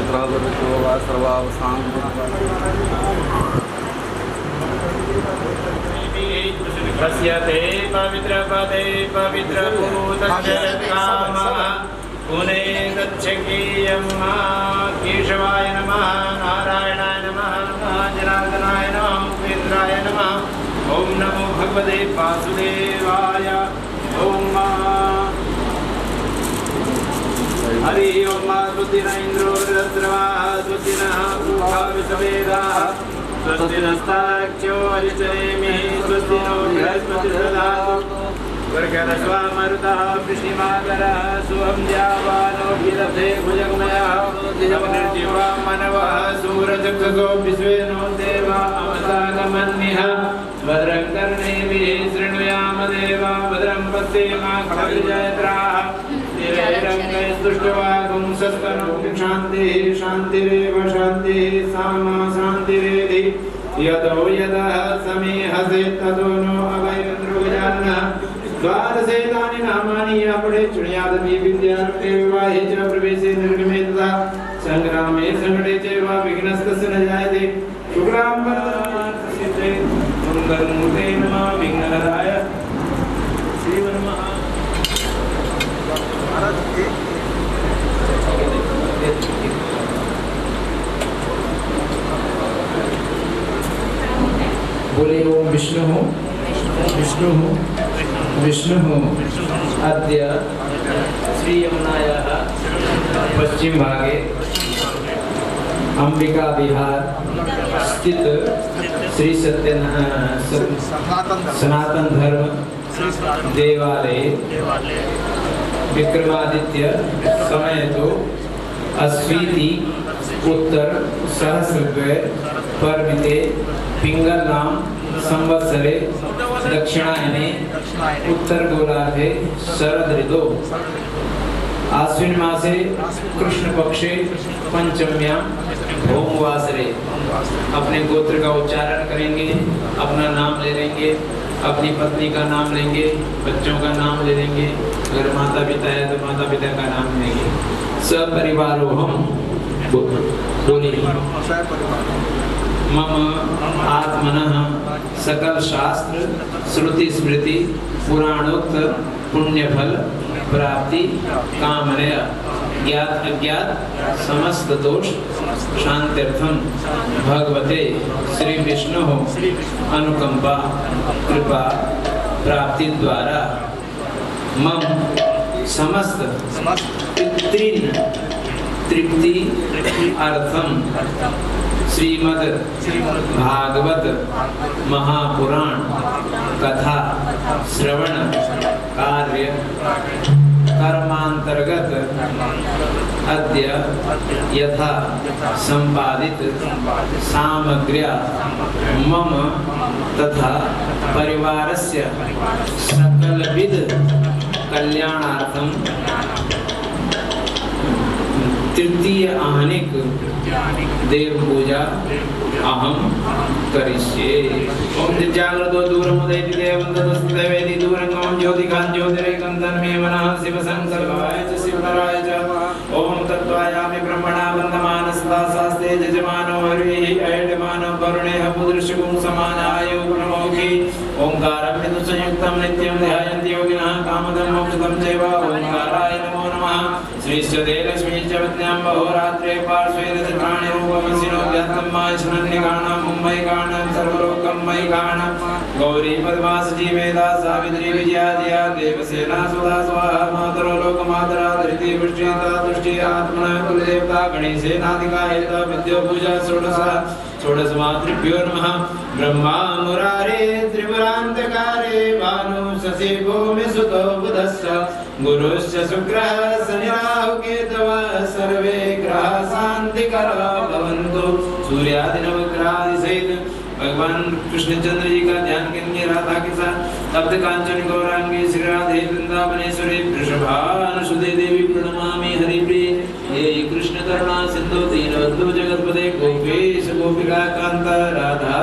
पवित्रादृतो वा सर्वावसां पश्यते पवित्रपदे पवित्रभूतस्य कामः पुने गच्छकीयं केशवाय नमः नारायणाय नमः जनार्दनाय नमः उपेन्द्राय नमः ओम नमो भगवते वासुदेवाय ओम हरि ओम स्वस्ति न इंद्रो वृहस्पतिर्वाः स्वस्ति नः पूषा विश्ववेदाः स्वस्ति नस्तार्क्ष्यो अरिष्टनेमिः स्वस्ति नो बृहस्पतिर्दधातु वर्गरस्वा मरुतः वृष्टिमाकरः सुहं द्यावानो विदधे भुजगमयः निर्जीवा मनवः सूरचक्षुषो विश्वेनो देवा अमसागमन्निः भद्रं कर्णेभिः शृणुयाम देवा भद्रं पश्येमाक्षभिर्जयत्राः स्थिरैरङ्गैस्तुष्टवागुं सस्तनुं शान्तिः शान्तिरेव शान्तिः सामा शान्तिरेधि यतो यतः समीहसे ततो नो अभयन्द्रुगजानः द्वादशेतानि नामानि आपणे चुण्यादपि विद्यारम्भे विवाहे च प्रवेशे निर्गमे तथा सङ्ग्रामे सङ्कटे च वा विघ्नस्तस्य न जायते शुक्लाम्बरधरसिद्धे सुन्दरमूर्ते नमः विघ्नहराय श्रीवन्मः बोले ओम विष्णु विष्णु विष्णु अद्य श्री यमुनायाः पश्चिम भागे अंबिका विहार स्थित श्री सनातन धर्म देवालय विक्रमादित्य समय तो अश्विति उत्तर सहस्रद्वय पर्विते पिंगल नाम संवत्सरे दक्षिणायने उत्तर गोलार्धे शरद ऋतु आश्विन मासे कृष्ण पक्षे पंचम्यां भौमवासरे अपने गोत्र का उच्चारण करेंगे, अपना नाम ले लेंगे, अपनी पत्नी का नाम लेंगे, बच्चों का नाम ले लेंगे, अगर माता पिता है तो माता पिता का नाम लेंगे। सपरिवारो हम बोले मम आत्मनः सकल शास्त्र श्रुति स्मृति पुराणोक्त पुण्य फल प्राप्ति कामनया ज्ञात अज्ञात समस्त दोष शांत्यर्थम भगवते श्री विष्णु अनुकंपा कृपा प्राप्ति द्वारा मम समस्त पितृन तृप्ति अर्थम श्रीमद् भागवत महापुराण कथा श्रवण कार्य कर्मांतर्गत अद्य यथा संपादित सामग्र्या मम तथा परिवारस्य सकलविध कल्याणार्थं तृतीय आहनिक देव पूजा अहम करिष्ये। ओम जागृतो दूरमुदैति देवं तदस्तेवेति दूरंगं ज्योतिकां ज्योतिरेकं तन्मे मनः शिव संकल्पाय च शिवतराय च ओम तत्त्वायामि ब्रह्मणा वन्दमानस्ता शास्ते यजमानो हरिः ऐडमानो वरुणेः पुदृशकुं समानाय प्रणमोखि ओंकारं संयुक्तं नित्यं ध्यायन्ति योगिनः कामदं मोक्षदं चैव ओंकाराय नमो नमः श्रीश्चते लक्ष्मी च विद्यां बहुरात्रे पार्श्वे रजत्राणि रूपमसिनो व्यात्तं मायशनन्यगाणां मुम्बैगाणां सर्वलोकं मयिगाणां गौरी पद्मासजी वेदा सावित्री विजया दिया देवसेना सुधा स्वाहा मातरो लोकमातरा धृति वृष्टिता तुष्टि आत्मनः कुलदेवता गणेशेनाधिका हेता विद्यो पूजा षोडश मातृभ्यो नमः ब्रह्मा मुरारे त्रिपुरान्तकारे भानु शशि भूमि सुतो बुधस्य गुरुश्च शुक्रः शनि राहु केतवः सर्वे ग्रहाः शान्तिकराः भवन्तु। सूर्यादि नवग्रहादि सहित भगवान कृष्णचंद्र जी का ध्यान करेंगे राधा के साथ। तप्त कांचन गौरांगी श्री राधे वृंदावनेश्वरी वृषभानुसुते देवी प्रणमामि हरिप्रिय हे कृष्ण करुणा सिंधु दीनबंधु जगत्पते गोपेश गोपिका कांत राधा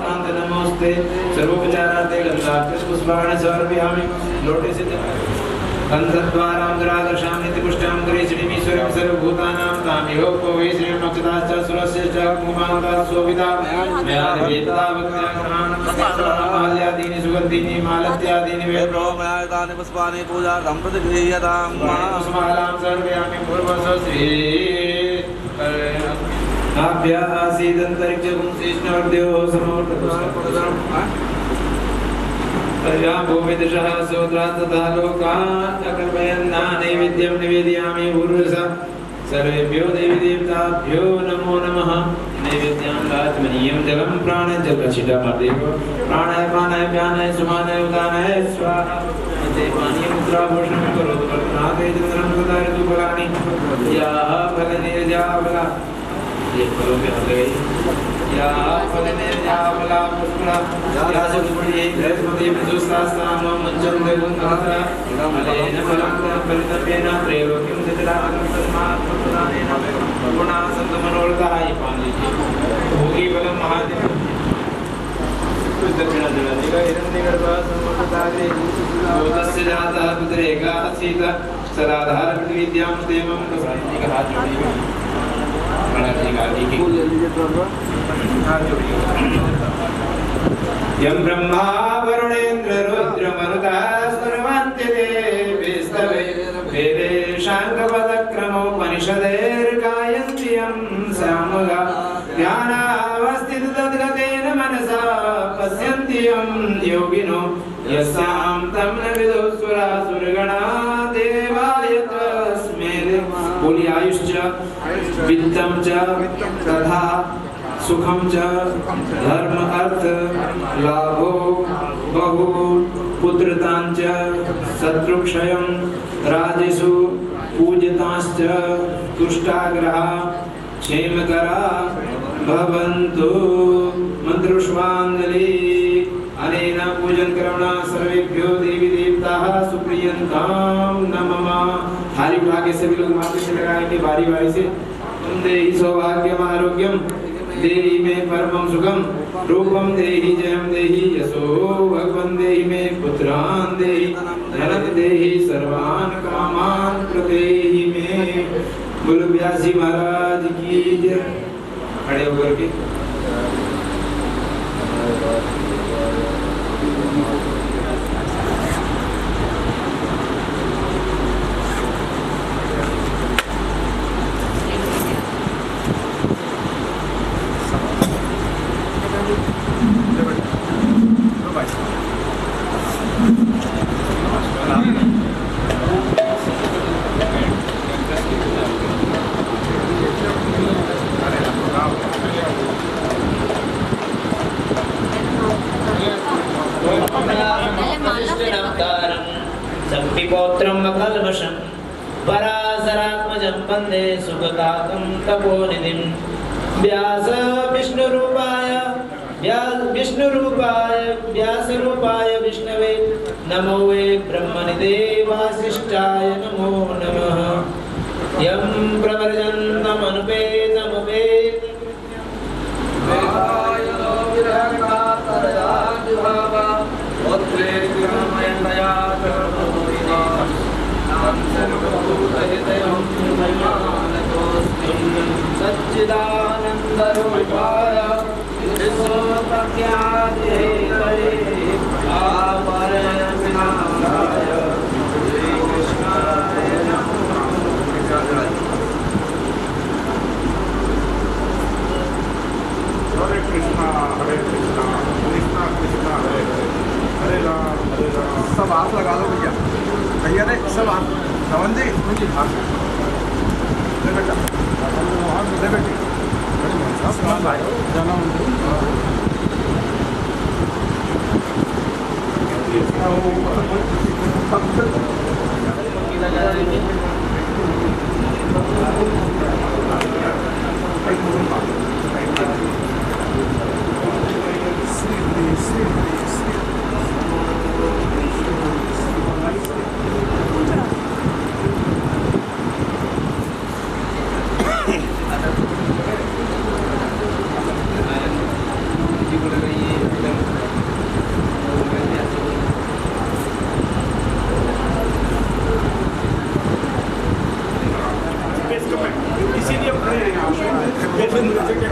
कांत नमोस्ते सर्वोपचारार्थे गंगाक्षत पुष्पाणि समर्पयामि। लोटे से कंठद्वारां गरादर्शां नित्यपुष्टां करेशणीमीश्वरं सर्वभूतानां स्वामी हो कोवि श्री नक्षत्राश्च सुरस्यश्च कुमारः शोभिता मया वेदा वक्तानामाल्यादीनि सुगन्धीनि मालत्यादीनि वेदो मयातानि पुष्पाणि पूजार्थं प्रतिगृह्यतां पुष्पमालां सर्वयामि पूर्वस्वस्ति आभ्यासीदन्तरिक्षं कृष्णवर्द्यो समवर्तपुष्पं या भूमिदृशः सोत्रात् तथा लोकान् अकल्पयन्ना नैवेद्यं निवेदयामि पूर्वसा सर्वेभ्यो देवी देवताभ्यो नमो नमः नैवेद्यं राजमनीयं जलं प्राणजलशिलामदेव प्राणाय प्राणाय व्यानाय सुमानाय उदानाय स्वाहा देवानी मुद्राभूषणं करोतु कल्पनाते चन्द्रं सदा ऋतुफलानि याः फलनिर्जा फला ये फलों पे हल गई या फलनिर्जा फला पुष्पला या सुपुष्पे बृहस्पति विदुस्तास्ताम मंचं देवंतरा अलेन फलं फलितपेन त्रैलोक्यं चतुरागं तस्मात्प्रदानेन गुणा संतमनोरथाय पान लीजिए भोगी फलं महादेव दक्षिणा जलाधिका हिरण्यगर्भः संवर्तताग्रे लोकस्य जातः पुत्रेका सीता सदाधार विद्यां देवं प्रसादिनी का हाथ जोड़िए यं ब्रह्मा वरुणेन्द्र रुद्र मरुतः सर्वन्ति देवैस्तवे वेदे शाङ्खपदक्रमोपनिषदैर्गायन्ति यं सामगा ध्यानावस्थित तद्गतेन मनसा पश्यन्ति यं योगिनो यस्यां तं न विदुस्सुरासुरगणा देवाय तस्मै बोलिए आयुष्च वित्तं च तथा सुखं च धर्म अर्थ लाभो बहु पुत्रतां च शत्रुक्षयं राजेषु पूजिताश्च तुष्टाग्रहा क्षेमकरा भवन्तु मंत्रुष्वाञ्जलि अनेन पूजन कर्मणा सर्वेभ्यो देवी देवताः सुप्रियन्तां नमः थाली उठा के सभी लोग माथे से लगाएंगे बारी बारी से तुम देहि सौभाग्यम आरोग्यम देहि मे परमं सुखम रूपम देहि जयम देहि यशो भगवन् देहि मे पुत्रान् देहि धनं देहि सर्वान् कामान् प्रदेहि मे बोलो व्यासी महाराज की जय खड़े होकर के संपिपौत्रं वकल्मषं पराशरात्मजं वन्दे सुगताकं तपोनिधिं व्यास व्यासरूपाय विष्णवे नमो वे ब्रह्मनिधे वासिष्ठाय नमो नमः यं प्रवर्जन्तमनुपेतमुपेत सच्चिदानन्दरूपाय विश्वप्रख्यातेतरे आपरनाय श्री कृष्णाय नमः। हरे कृष्णा कृष्णा कृष्णा हरे हरे हरे राम सब हाथ लगा दो भैया भैया ने सब हाथ समझ जी हाथ ले बेटा ले बेटी भाई जाना Hare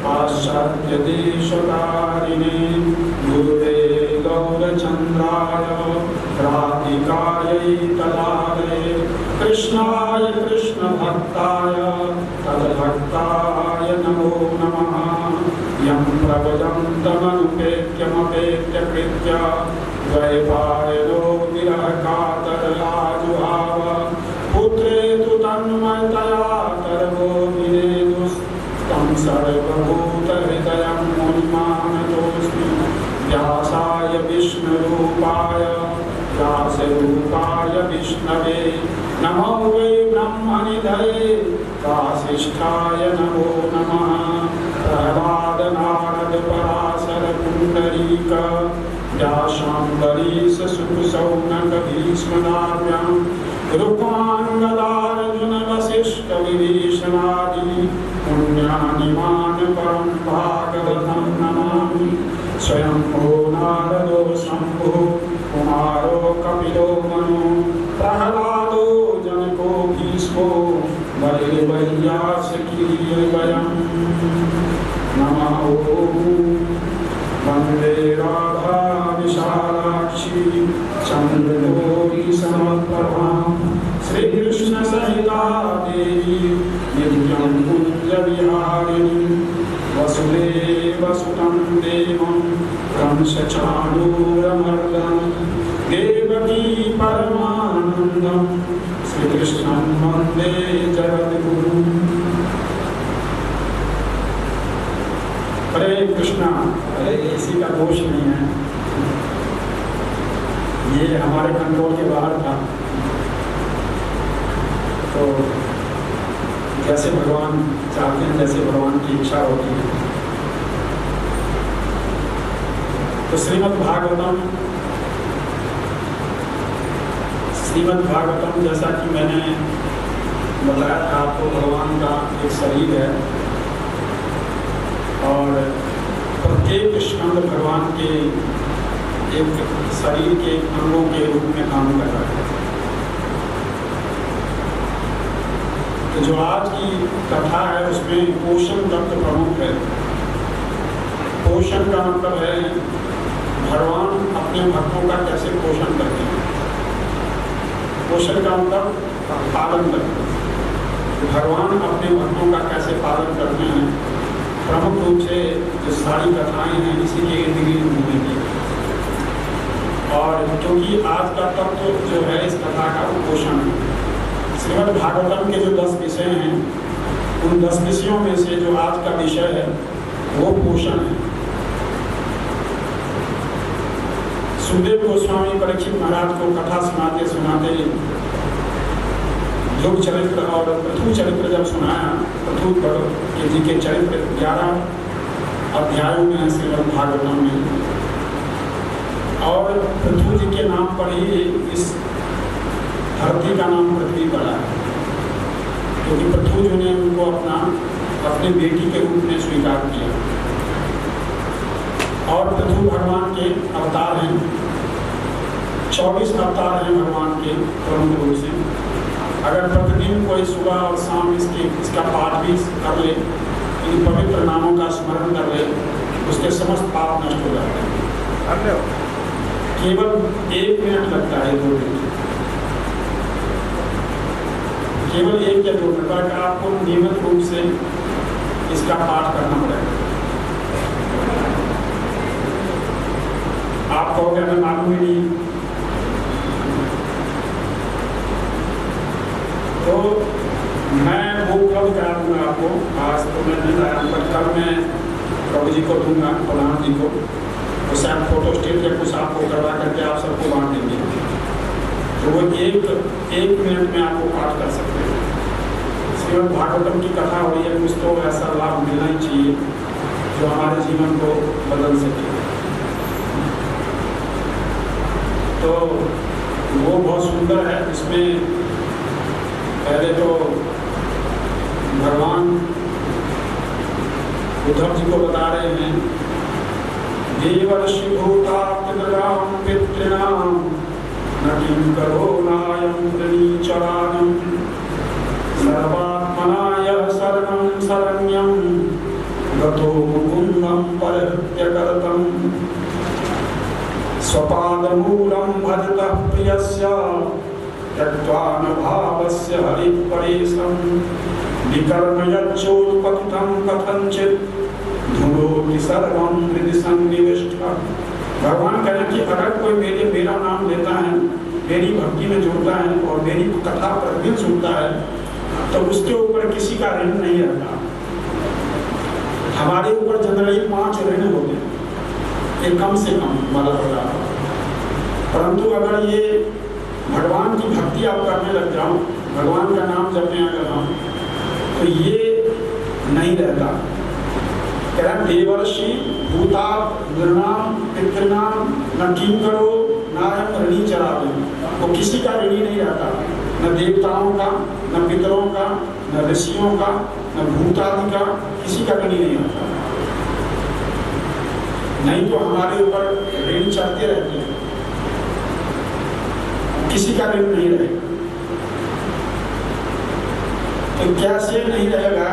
पाश्चात्य देशकारिणे गुरुवे गौ चंद्राय राधिकायै तदालये कृष्णाय कृष्ण भक्ताय तद्भक्ताय नमो नमः यं प्रभजन्तमनुपेत्यमपेत्य कृत्य द्वैपायनो विरहकातराजुहाव पुत्रेतु तन्मयतया तर्वो विनेदुस्तं सर्वभूतहृदयं मुनिमानतोऽस्मि व्यासाय विष्णुरूपाय व्यासरूपाय विष्णवे नमो वै ब्रह्मनिधये वासिष्ठाय नमो नमः प्रह्लाद नारद पराशर पुण्डरीक व्यासाम्बरीश सुखसौनक भीष्मदाभ्यां रुक्माङ्गदार्जुन वसिष्ठ विभीषणादि पुण्यानिमान् परं भागवतं नमामि स्वयंभो नारदो शम्भो कुमारो कपिलो मनो प्रह्लादो जनको भीष्मो बलिर्वैयासकीर्वयम् नमः वन्दे राधा विशालाक्षी चन्द्रगौरी समप्रभां श्रीकृष्ण सहिता देवी नित्यं कुञ्जविहारिणी वसुदेवसुतं देवं कंसचाणूरमर्दनं देवकी परमानन्दं श्रीकृष्णं वन्दे जगद्गुरुं। हरे कृष्णा। अरे इसी का दोष नहीं है, ये हमारे कंट्रोल के बाहर था। तो जैसे भगवान चाहते हैं, जैसे भगवान की इच्छा होती है। तो श्रीमद् भागवतम जैसा कि मैंने बताया था आपको, भगवान का एक शरीर है और प्रत्येक स्कंद भगवान के एक शरीर के अंगों के रूप में काम कर रहा है। तो जो आज की कथा है उसमें पोषण तत्व प्रमुख है। पोषण का मतलब है भगवान अपने भक्तों का कैसे पोषण करते हैं। पोषण का मतलब पालन करते हैं। भगवान अपने भक्तों का कैसे पालन करते हैं, प्रमुख रूप से जो सारी कथाएं हैं इसी के इर्द गिर्द घूमेंगी। और क्योंकि आज का तत्व जो है इस कथा का वो पोषण है। श्रीमद् भागवतम के जो 10 विषय हैं, उन 10 विषयों में से जो आज का विषय है वो पोषण है। सुखदेव गोस्वामी परीक्षित महाराज को कथा सुनाते सुनाते योग चरित्र और पृथु चरित्र जब सुनाया, पृथु जी के चरित्र 11 अध्यायों में है श्रीमद् भागवतम में। और पृथु जी के नाम पर ही इस धरती का नाम पृथ्वी पड़ा है, क्योंकि पृथु जी ने उनको अपने बेटी के रूप में स्वीकार किया। और पृथु भगवान के अवतार हैं, 24 अवतार हैं भगवान के प्रमुख रूप से। अगर प्रतिदिन कोई सुबह और शाम इसका पाठ भी कर ले, इन पवित्र नामों का स्मरण कर ले, उसके समस्त पाप नष्ट हो जाते हैं। केवल 1 मिनट लगता है 2 मिनट, केवल 1 या 2 मिनट का आपको नियमित रूप से इसका पाठ करना पड़ेगा। आप कहोगे हमें मालूम ही नहीं। तो मैं वो उपलब्ध करा दूंगा आपको। आज तो मैं नहीं लाया, पर कल मैं प्रभु जी को दूंगा, प्रधान जी को, तो शायद फोटो स्टेट या कुछ आपको करवा करके आप सबको बांट देंगे। तो वो एक मिनट में आपको पाठ कर सकते हैं। श्रीमद् भागवतम की कथा हो रही है, कुछ तो ऐसा लाभ मिलना ही चाहिए जो हमारे जीवन को बदल सके। तो वो बहुत सुंदर है। इसमें पहले तो भगवान उद्धव जी को बता रहे हैं, देवर्षि भूता पितराम पितॄणाम न किं करोनायं प्रणीचरानं सर्वात्मना यः शरणं शरण्यं गतो मुकुन्दं परिहृत्य करतं स्वपादमूलं भजतः प्रियस्य त्यक्त्वा न भावस्य हरिपरेशं विकर्म यच्चोत्पतितं कथंचित् धुनोति सर्वं हृदि सन्निविष्टः। भगवान कहते हैं कि अगर कोई मेरा नाम लेता है, मेरी भक्ति में जुड़ता है और मेरी कथा प्रतिदिन सुनता है, तो उसके ऊपर किसी का ऋण नहीं रहता। हमारे ऊपर जनरली 5 ऋण होते हैं, ये कम से कम वाला होता है। परंतु अगर ये भगवान की भक्ति आप करने लग जाओ, भगवान का नाम जपने अगर हम, तो ये नहीं रहता। देवर्षि भूता नृणाम पितृणाम न किंकरो नायम ऋणी चरावे। वो किसी का ऋणी नहीं रहता, न देवताओं का, न पितरों का, न ऋषियों का, न भूतादि का, किसी का ऋणी नहीं रहता। नहीं तो हमारे ऊपर ऋण चढ़ते रहते हैं, किसी का ऋण नहीं रहेगा। तो कैसे नहीं रहेगा?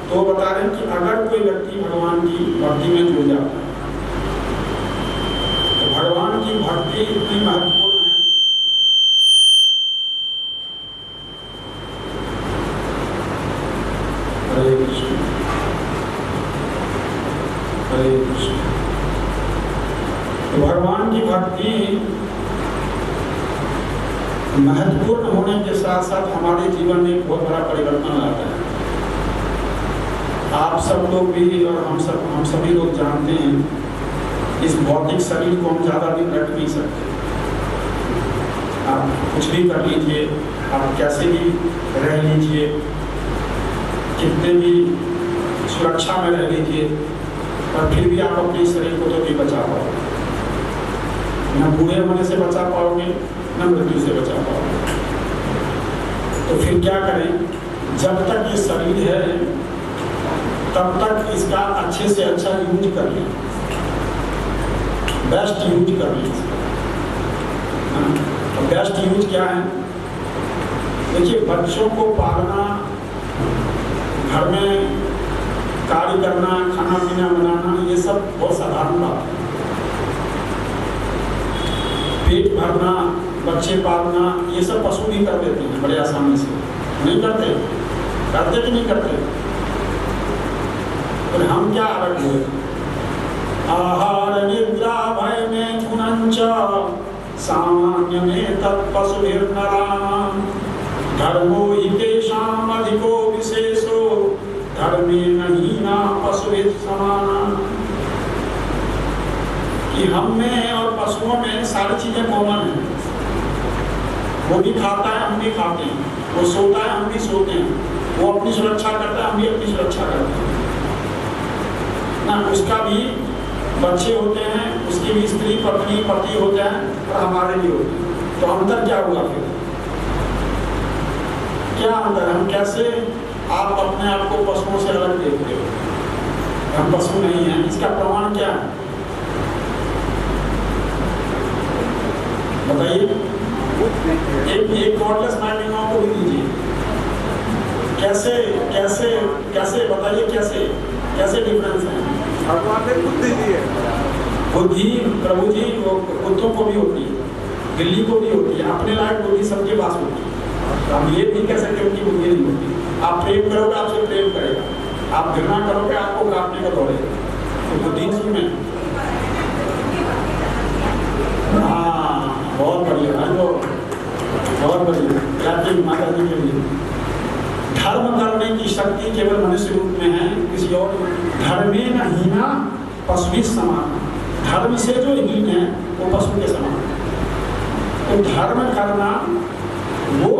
तो बता रहे हैं कि अगर कोई व्यक्ति भगवान की भक्ति में जुड़ जाता है, तो भगवान की भक्ति इतनी महत्वपूर्ण है। हरे कृष्ण हरे कृष्ण। तो भगवान की भक्ति महत्वपूर्ण होने के साथ साथ हमारे जीवन में बहुत बड़ा परिवर्तन लाता है। आप सब लोग भी और हम सभी लोग जानते हैं, इस भौतिक शरीर को हम ज़्यादा दिन रख नहीं सकते। आप कुछ भी कर लीजिए, आप कैसे भी रह लीजिए, कितने भी सुरक्षा में रह लीजिए, पर फिर भी आप अपने शरीर को तो नहीं बचा पाओगे। न बूढ़े होने से बचा पाओगे, न मृत्यु से बचा पाओगे। तो फिर क्या करें? जब तक ये शरीर है तब तक इसका अच्छे से अच्छा यूज कर लें, बेस्ट यूज कर लें। तो बेस्ट यूज क्या है? देखिए, बच्चों को पालना, घर में कार्य करना, खाना पीना बनाना, ये सब बहुत साधारण बात है। पेट भरना, बच्चे पालना, ये सब पशु भी कर देते हैं बड़े आसानी से। नहीं करते? करते कि नहीं करते? और हम क्या अलग हुए? आहार निद्रा भय में गुणंच सामान्य में तत्पशुभिर्नराणां धर्मो हि तेषां अधिको विशेषो धर्मे हीना पशुभिः समानाः। कि हम में और पशुओं में सारी चीजें कॉमन है। वो भी खाता है, हम भी खाते हैं। वो सोता है, हम भी सोते हैं। वो अपनी सुरक्षा करता है, हम भी अपनी सुरक्षा करते हैं ना। उसका भी बच्चे होते हैं, उसकी भी स्त्री पत्नी पति होते हैं, और हमारे भी होते हैं। तो अंतर क्या हुआ फिर? क्या अंतर? हम कैसे आप अपने आप को पशुओं से अलग देखते हो? हम पशु नहीं हैं, इसका प्रमाण क्या है बताइए? एक कॉर्डलेस माइंडिंग को भी दीजिए। कैसे कैसे कैसे बताइए, कैसे कैसे डिफरेंस है? भगवान ने बुद्धि दी है। बुद्धि प्रभु जी वो कुत्तों को भी होती है, बिल्ली को भी होती है। अपने लायक बुद्धि सबके पास होती है। हम ये नहीं कह सकते उनकी बुद्धि नहीं होती। आप प्रेम करोगे, आपसे प्रेम करेगा। आप घृणा करोगे, आपको काटने का दौड़ेगा। तो बुद्धि में बहुत बढ़िया है, तो बहुत बढ़िया। क्या माता जी के लिए धर्म करने की शक्ति केवल मनुष्य रूप में है, किसी और। धर्मे न हीना पशु समान। धर्म से जो हीन है वो पशु के समान। तो धर्म करना वो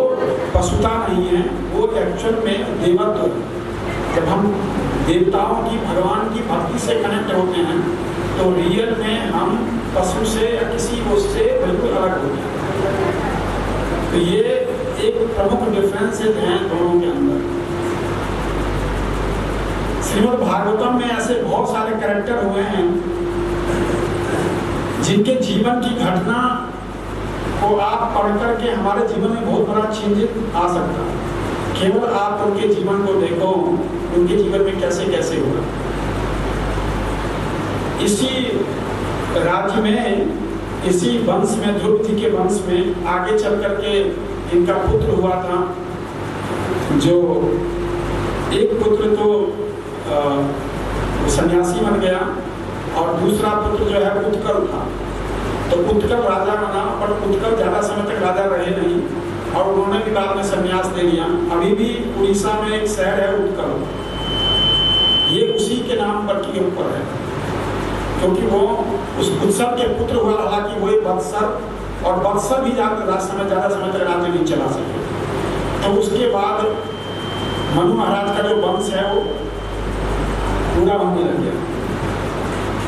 पशुता नहीं है, वो एक्चुअल में देवत्व है। जब हम देवताओं की, भगवान की भक्ति से कनेक्ट होते हैं, तो रियल में हम पशु से या किसी उससे बिल्कुल अलग होते हैं। तो ये एक प्रमुख डिफरेंसेस हैं दोनों के अंदर। श्रीमद् भागवतम में ऐसे बहुत सारे कैरेक्टर हुए हैं जिनके जीवन की घटना को आप पढ़ करके हमारे जीवन में बहुत बड़ा चेंज आ सकता है। केवल आप उनके जीवन को देखो, उनके जीवन में कैसे कैसे हुआ। इसी राज्य में इसी वंश में, ध्रुव जी के वंश में आगे चल करके इनका पुत्र हुआ था, जो एक पुत्र तो सन्यासी बन गया और दूसरा पुत्र जो है उत्कल था। तो उत्कल राजा बना, पर उत्कल ज़्यादा समय तक राजा रहे नहीं और उन्होंने भी बाद में संन्यास दे लिया। अभी भी उड़ीसा में एक शहर है उत्कल, ये उसी के नाम पर के ऊपर है, क्योंकि वो उस उत्सव के पुत्र हुआ। हालांकि वो एक वत्सर, और वत्सर भी ज़्यादा समय तक राज्य नहीं चला सके। तो उसके बाद मनु महाराज का जो वंश है वो पूरा होने लग गया।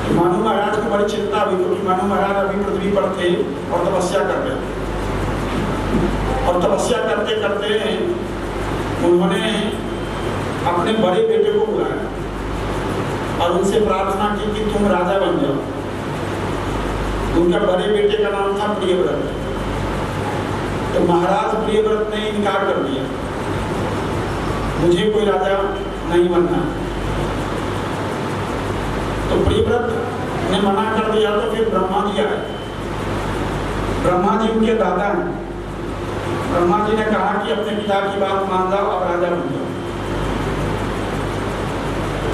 तो मनु महाराज को बड़ी चिंता हुई, क्योंकि मनु महाराज अभी पृथ्वी पर थे और तपस्या कर रहे थे। और तपस्या करते करते उन्होंने अपने बड़े बेटे को बुलाया और उनसे प्रार्थना की कि तुम राजा बन जाओ। उनका बड़े बेटे का नाम था प्रियव्रत। तो महाराज प्रियव्रत ने इनकार कर दिया, मुझे कोई राजा नहीं बनना। तो प्रियव्रत ने मना कर दिया। तो फिर ब्रह्मा जी आए। ब्रह्मा जी उनके दादा हैं। ब्रह्मा जी ने कहा कि अपने पिता की बात मान जाओ और राजा बन जाओ।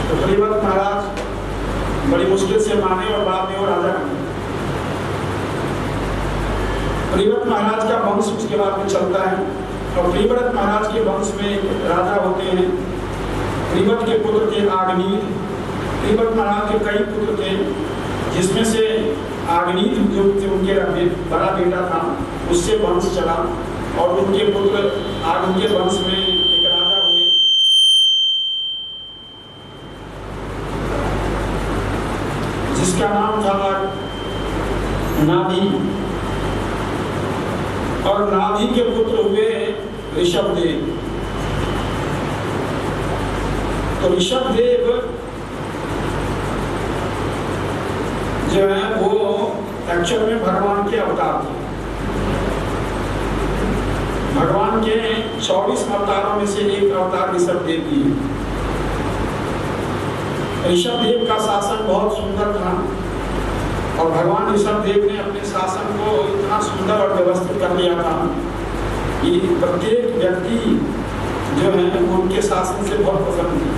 तो प्रियव्रत महाराज बड़ी मुश्किल से माने और बाद में वो राजा बने। प्रियव्रत महाराज का वंश उसके बाद में चलता है और प्रियव्रत महाराज के वंश में राजा होते हैं। प्रियव्रत के पुत्र थे आग्नीद। प्रियव्रत महाराज के कई पुत्र थे, जिसमें से आग्नीद जो उनके बड़ा बेटा था, उससे वंश चला और उनके पुत्र उनके वंश में एक राजा हुए जिसका नाम था नाभि। और नाभि के पुत्र हुए ऋषभदेव। तो ऋषभदेव जो है वो एक्चुअल में भगवान के अवतार थे। भगवान के 24 अवतारों में से एक अवतार ऋषभदेव की है। ऋषभदेव का शासन बहुत सुंदर था और भगवान ऋषभदेव ने अपने शासन को इतना सुंदर और व्यवस्थित कर लिया था कि प्रत्येक व्यक्ति जो है उनके शासन से बहुत पसंद थे।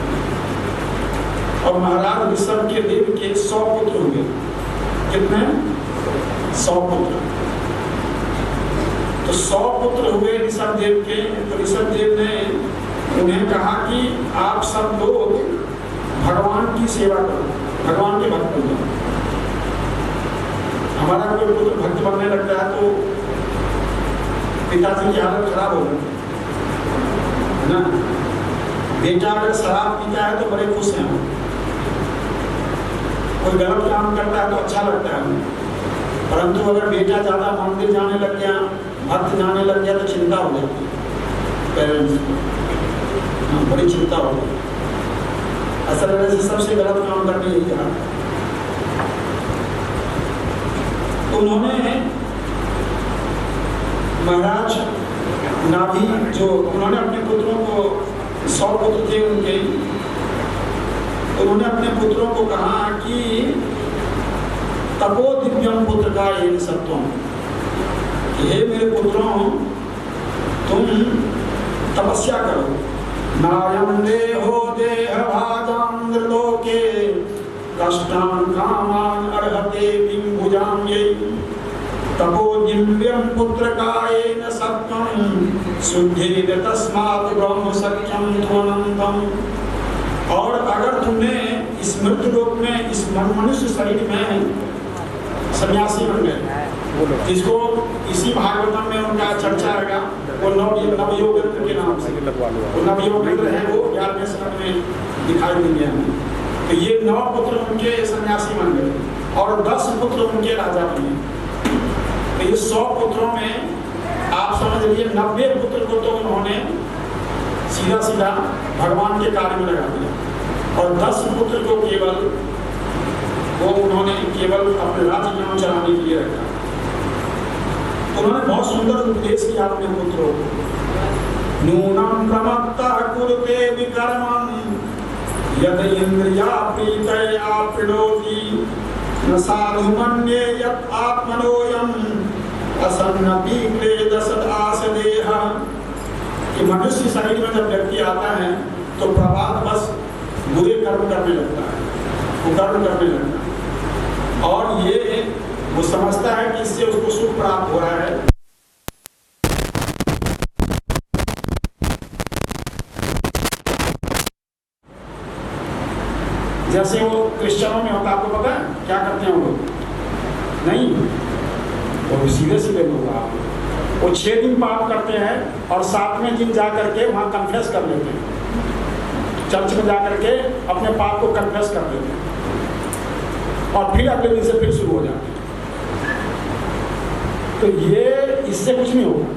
और महाराज ऋषभदेव के 100 पुत्र हुए। कितने? 100 पुत्र। तो 100 पुत्र हुए ऋषभदेव के। तो ऋषभदेव ने उन्हें कहा कि आप सब लोग भगवान की सेवा करो, भगवान के भक्त बनो। हमारा कोई पुत्र भक्त बनने लगता है तो पिताजी की हालत खराब हो गई है ना। बेटा अगर शराब पीता है तो बड़े खुश हैं, कोई गलत काम करता है तो अच्छा लगता है। परंतु अगर बेटा ज्यादा मंदिर जाने लग गया, भक्त जाने लग गया, तो चिंता हो जाती है पेरेंट्स को। बड़ी चिंता हो गई। असल में से सबसे गलत काम करने यही कहा। उन्होंने महाराज नाभि जो उन्होंने अपने पुत्रों को 100 पुत्र थे उनके, उन्होंने अपने पुत्रों को कहा कि तपो दिव्यम पुत्र का ये सत्वम, हे मेरे पुत्रों तुम तपस्या करो। नायम देहो देह भाजांद्र लोके कष्टान कामान अर्हते बिंबुजाम ये तपो दिव्यम पुत्र कायेन सत्वम शुद्धि तस्मात् ब्रह्म सत्यम ध्वनंतम। और अगर तुमने इस मृत्यु लोक में, इस मनुष्य शरीर में सन्यासी बन गए, जिसको इसी भागवतम में उनका चर्चा रहेगा, वो नवयोगेंद्र के नाम से, वो नवयोगेंद्र है, वो 11वें स्कंद में दिखाई देंगे हमें। तो ये 9 पुत्र उनके सन्यासी बन गए और 10 पुत्र उनके राजा बने। तो ये 100 पुत्रों में आप समझ लीजिए 90 पुत्र को तो उन्होंने सीधा सीधा भगवान के कार्य में लगा दिया और 10 पुत्र को केवल वो उन्होंने केवल अपने राज्य नाम चलाने के लिए रखा। उन्होंने बहुत सुंदर उपदेश किया अपने पुत्रों को। नूनम प्रमत्ता कुरुते विकर्मं यद इंद्रिया प्रीतया प्रणोति न साधु मन्ये यत् आत्मनोऽयम् असन्नपि क्लेदसद् आसदेह। कि मनुष्य शरीर में जब व्यक्ति आता है तो प्रभात बस बुरे कर्म करने लगता है, कुकर्म करने लगता है, और ये वो समझता है कि इससे उसको सुख प्राप्त हो रहा है। जैसे वो क्रिश्चियनों में होता, आपको पता है क्या करते हैं वो लोग? नहीं, वो सीधे सीधे लोग वो 6 दिन पाप करते हैं और 7वें दिन जा करके वहाँ कन्फेस कर लेते हैं, चर्च में जा करके अपने पाप को कन्फेस कर लेते हैं और फिर अगले दिन से फिर शुरू हो जाते हैं। तो ये इससे कुछ नहीं होगा।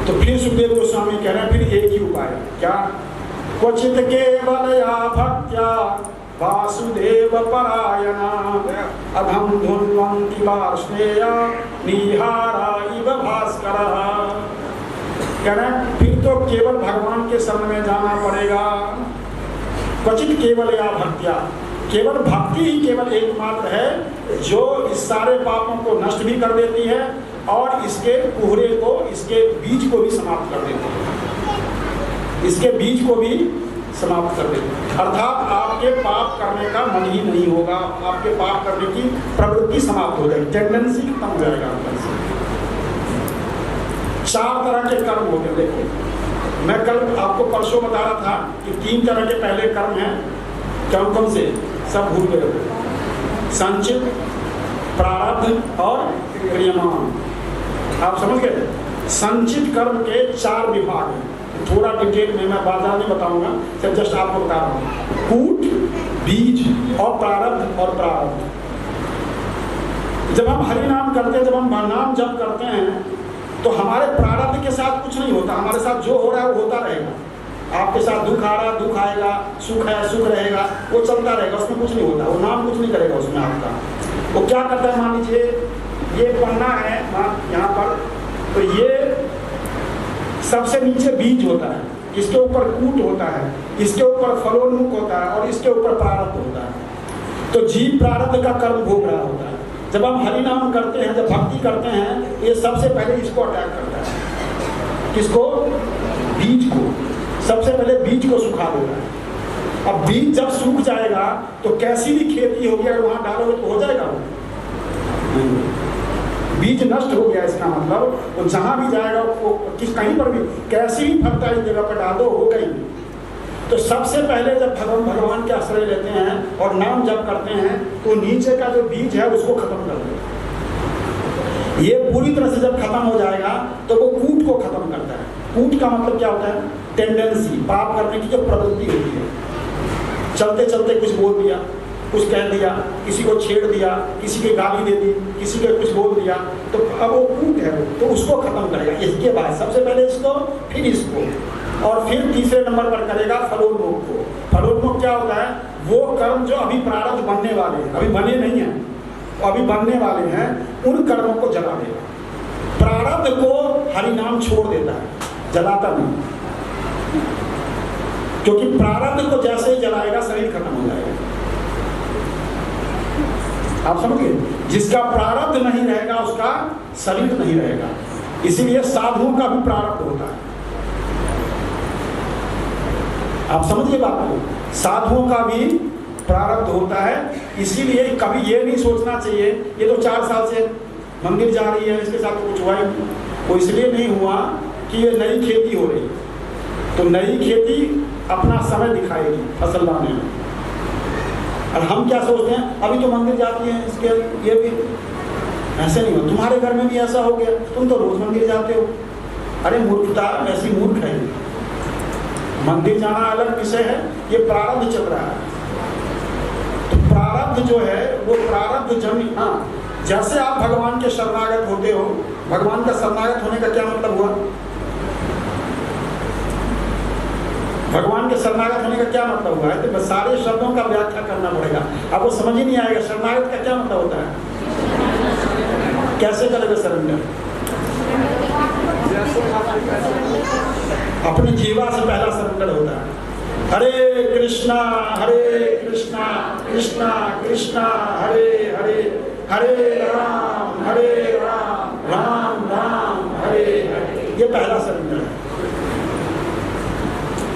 तो फिर सुखदेव गोस्वामी कह रहे हैं फिर एक ही उपाय, क्या? क्वचित केवलया भक्त्या वासुदेव परायणा अधम धुन्वन्ति वार्ष्णेया निहारा इव भास्करः। कह रहे हैं फिर तो केवल भगवान के शरण में जाना पड़ेगा। क्वचित केवलया भक्त्या, केवल भक्ति ही केवल एकमात्र है जो इस सारे पापों को नष्ट भी कर देती है और इसके कुहरे को, इसके बीज को भी समाप्त कर देती है, इसके बीज को भी समाप्त कर देती है। अर्थात आपके पाप करने का मन ही नहीं होगा, आपके पाप करने की प्रवृत्ति समाप्त हो जाएगी, टेंडेंसी खत्म हो जाएगा अंदर से। 4 तरह के कर्म होते हैं। देखो, मैं कल आपको परसों बता रहा था कि 3 तरह के पहले कर्म हैं। कौन कौन से? सब भूल गए। संचित, प्रारब्ध और क्रियमान। आप समझ गए? संचित कर्म के 4 विभाग हैं। थोड़ा डिटेल में मैं बाजार में बताऊंगा, सिर्फ जस्ट आपको बता रहा हूँ। कूट, बीज और प्रारब्ध और प्रारब्ध। जब हम हरि नाम करते हैं, जब हम नाम जप करते हैं, तो हमारे प्रारब्ध के साथ कुछ नहीं होता। हमारे साथ जो हो रहा है वो होता रहेगा। आपके साथ दुख आ रहा, दुख आएगा, सुख है, सुख रहेगा, वो चलता रहेगा, उसमें कुछ नहीं होता। वो नाम कुछ नहीं करेगा उसमें आपका। वो क्या करता है? मान लीजिए ये पन्ना है यहाँ पर, तो ये सबसे नीचे बीज होता है, इसके ऊपर कूट होता है, इसके ऊपर फलोन्मुख होता है और इसके ऊपर प्रारब्ध होता है। तो जीव प्रारब्ध का कर्म भोग रहा होता है। जब हम हरि नाम करते हैं, जब भक्ति करते हैं, ये सबसे पहले इसको अटैक करता है। किसको? बीज को। सबसे पहले बीज को सुखा देता है। अब बीज जब सूख जाएगा तो कैसी भी खेती होगी, अगर वहां डालोगे तो हो जाएगा वो? बीज नष्ट हो गया, इसका मतलब वो जहां भी जाएगा, वो किस कहीं पर भी कैसी भी फर्टाइल जगह पर डाल दो, होगा ही नहीं। तो सबसे पहले जब भगवान के आश्रय लेते हैं और नाम जप करते हैं, तो नीचे का जो बीज है उसको खत्म कर दो। ये पूरी तरह से जब खत्म हो जाएगा तो वो कूट को खत्म करता है। कूट का मतलब क्या होता है? टेंडेंसी, पाप करने की जो प्रवृत्ति होती है। चलते चलते कुछ बोल दिया, कुछ कह दिया, किसी को छेड़ दिया, किसी की गाली दे दी, किसी को कुछ बोल दिया, तो अब वो कूट है, तो उसको खत्म करेगा। इसके बाद सबसे पहले इसको, फिर इसको, और फिर तीसरे नंबर पर करेगा फलोन्मुख को। फलोन्मुख क्या होता है? वो कर्म जो अभी प्रारब्ध बनने वाले हैं, अभी बने नहीं हैं, अभी बनने वाले हैं, उन कर्मों को जला देगा। प्रारब्ध को हरि नाम छोड़ देता है, जलाता नहीं, क्योंकि प्रारब्ध को जैसे ही जलाएगा शरीर खत्म हो जाएगा। आप समझिए, जिसका प्रारब्ध नहीं रहेगा उसका शरीर नहीं रहेगा। इसीलिए साधुओं का भी प्रारब्ध होता है। आप समझिए बात को, साधुओं का भी प्रारब्ध होता है। इसीलिए कभी ये नहीं सोचना चाहिए ये तो 4 साल से मंदिर जा रही है, इसके साथ तो कुछ हुआ ही नहीं। वो इसलिए नहीं हुआ कि ये नई खेती हो रही, तो नई खेती अपना समय दिखाएगी फसल लाने में। और हम क्या सोचते हैं, अभी तो मंदिर जाती है, इसके ये भी ऐसे नहीं हो। तुम्हारे घर में भी ऐसा हो गया, तुम तो रोज मंदिर जाते हो। अरे मूर्खता, ऐसी मूर्ख है। मंदिर जाना अलग विषय है, ये प्रारब्ध चल रहा है। तो प्रारब्ध जो है वो प्रारब्ध जन्म, हाँ, जैसे आप भगवान के शरणागत होते हो, भगवान का शरणागत होने का क्या मतलब हुआ? भगवान के शरणागत होने का क्या मतलब हुआ है? तो सारे शब्दों का व्याख्या करना पड़ेगा, आपको समझ ही नहीं आएगा। शरणागत का क्या मतलब होता है? कैसे करेगा सरेंडर? अपनी जीवा से पहला सरेंडर होता है। हरे कृष्णा कृष्णा कृष्णा हरे हरे, हरे राम राम राम हरे हरे। ये पहला सरेंडर है।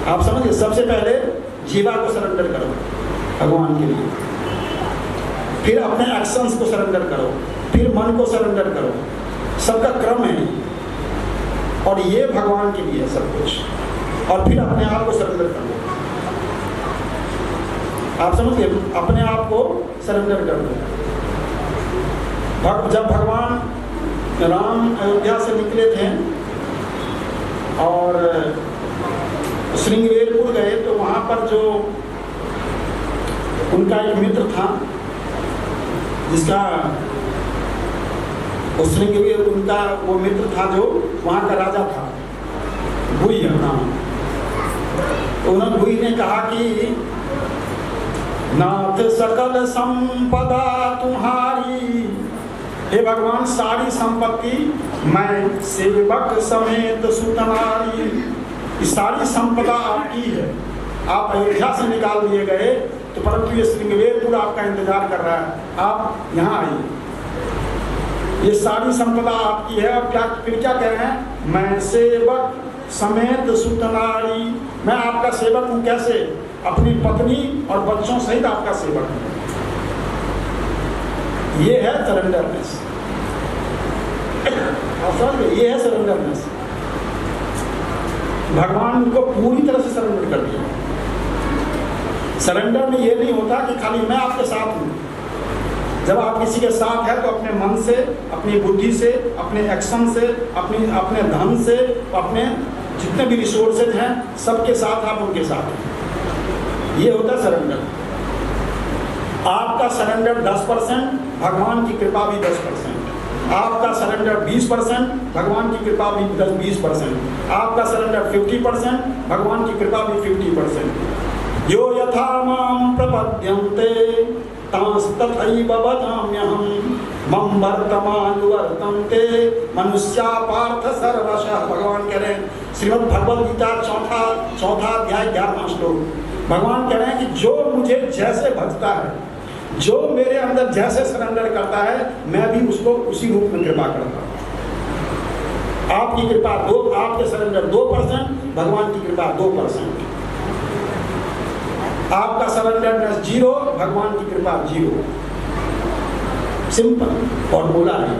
आप समझिए, सबसे पहले जीवा को सरेंडर करो भगवान के लिए, फिर अपने एक्शंस को सरेंडर करो, फिर मन को सरेंडर करो। सबका क्रम है और ये भगवान के लिए है सब कुछ, और फिर अपने आप को सरेंडर करो। आप समझिए, अपने आप को सरेंडर कर दो। जब भगवान राम अयोध्या से निकले थे और श्रृंगवेरपुर गए, तो वहाँ पर जो उनका एक मित्र था, जिसका श्रृंगवेर उनका वो मित्र था जो वहाँ का राजा था, भुई नाम। उन्होंने भुई ने कहा कि नाथ सकल संपदा तुम्हारी, हे भगवान सारी संपत्ति मैं सेवक समेत सुतनारी, सारी संपदा आपकी है। आप अयोध्या से निकाल दिए गए, तो परंतु ये श्रृंगवेरपुर आपका इंतजार कर रहा है, आप यहाँ आइए। ये सारी संपदा आपकी है। और क्या फिर क्या कह रहे हैं, मैं सेवक समेत सुतनारी, मैं आपका सेवक हूँ। कैसे? अपनी पत्नी और बच्चों सहित आपका सेवक हूँ। ये है सरेंडरनेस। ये है सरेंडरनेस। भगवान को पूरी तरह से सरेंडर कर दिया। सरेंडर में ये नहीं होता कि खाली मैं आपके साथ हूँ। जब आप किसी के साथ हैं तो अपने मन से, अपनी बुद्धि से, अपने एक्शन से, अपने धन से, अपने जितने भी रिसोर्सेज हैं सबके साथ आप उनके साथ हैं। ये होता है सरेंडर। आपका सरेंडर 10%, भगवान की कृपा भी 10%। आपका सरेंडर 20%, भगवान की कृपा भी 20%। आपका सरेंडर 50%, भगवान की कृपा भी 50%। यो यथा मां प्रपद्यन्ते तांस्तथैव वदाम्यहम्, मम वर्तमानुवर्तन्ते मनुष्या पार्थ सर्वशः। भगवान कह रहे हैं, श्रीमद् भगवद गीता चौथा अध्याय 11वां श्लोक। भगवान कह रहे हैं कि जो मुझे जैसे भजता है, जो मेरे अंदर जैसे सरेंडर करता है, मैं भी उसको उसी रूप में कृपा करता हूँ। आपकी कृपा आपके सरेंडर 2%, भगवान की कृपा 2%। आपका सरेंडरनेस 0, भगवान की कृपा 0। सिंपल फॉर्मूला है।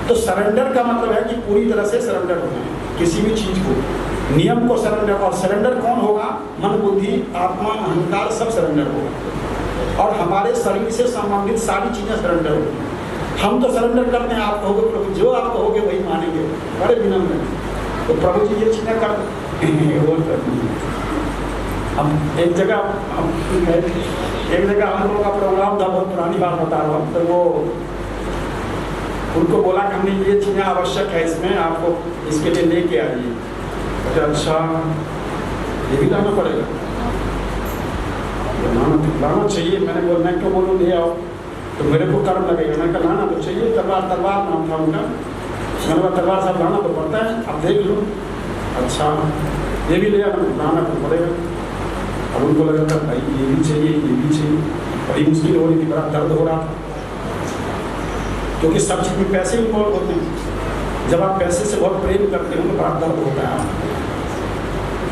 तो सरेंडर का मतलब है कि पूरी तरह से सरेंडर होना है किसी भी चीज को, नियम को सरेंडर। और सरेंडर कौन होगा? मन, बुद्धि, आत्मा, अहंकार सब सरेंडर होगा। और हमारे शरीर से संबंधित सारी चीजें सरेंडर होगी। हम तो सरेंडर करते हैं, आप कहोगे प्रभु, जो आप कहोगे वही मानेंगे, बड़े विनम्र हैं। तो प्रभु जी ये चीजें कर हम एक जगह हम लोगों का प्रोग्राम था, बहुत पुरानी बात बता रहा हूँ। तो वो उनको बोला कि हमने ये चीज़ें आवश्यक है, इसमें आपको इसके लिए लेके आइए। अच्छा ये भी लाना पड़ेगा, लाना चाहिए। मैंने बोला, मैं क्यों बोलूँ ले आओ, तो मेरे को कर्म लगेगा। मैंने कहा लाना तो चाहिए। तलवार नाम था उनका। मैंने कहा तलवार साहब लाना तो पड़ता है, अब देख लो। अच्छा ये भी ले आना, लाना तो पड़ेगा। अब उनको लगा था भाई ये भी चाहिए, ये भी चाहिए। बड़ी मुश्किल हो रही थी, बड़ा दर्द हो रहा था, क्योंकि सब चीज़ में पैसे इन्वॉल्व होते हैं। जब आप पैसे से बहुत प्रेम करते हो तो बड़ा दर्द होता है,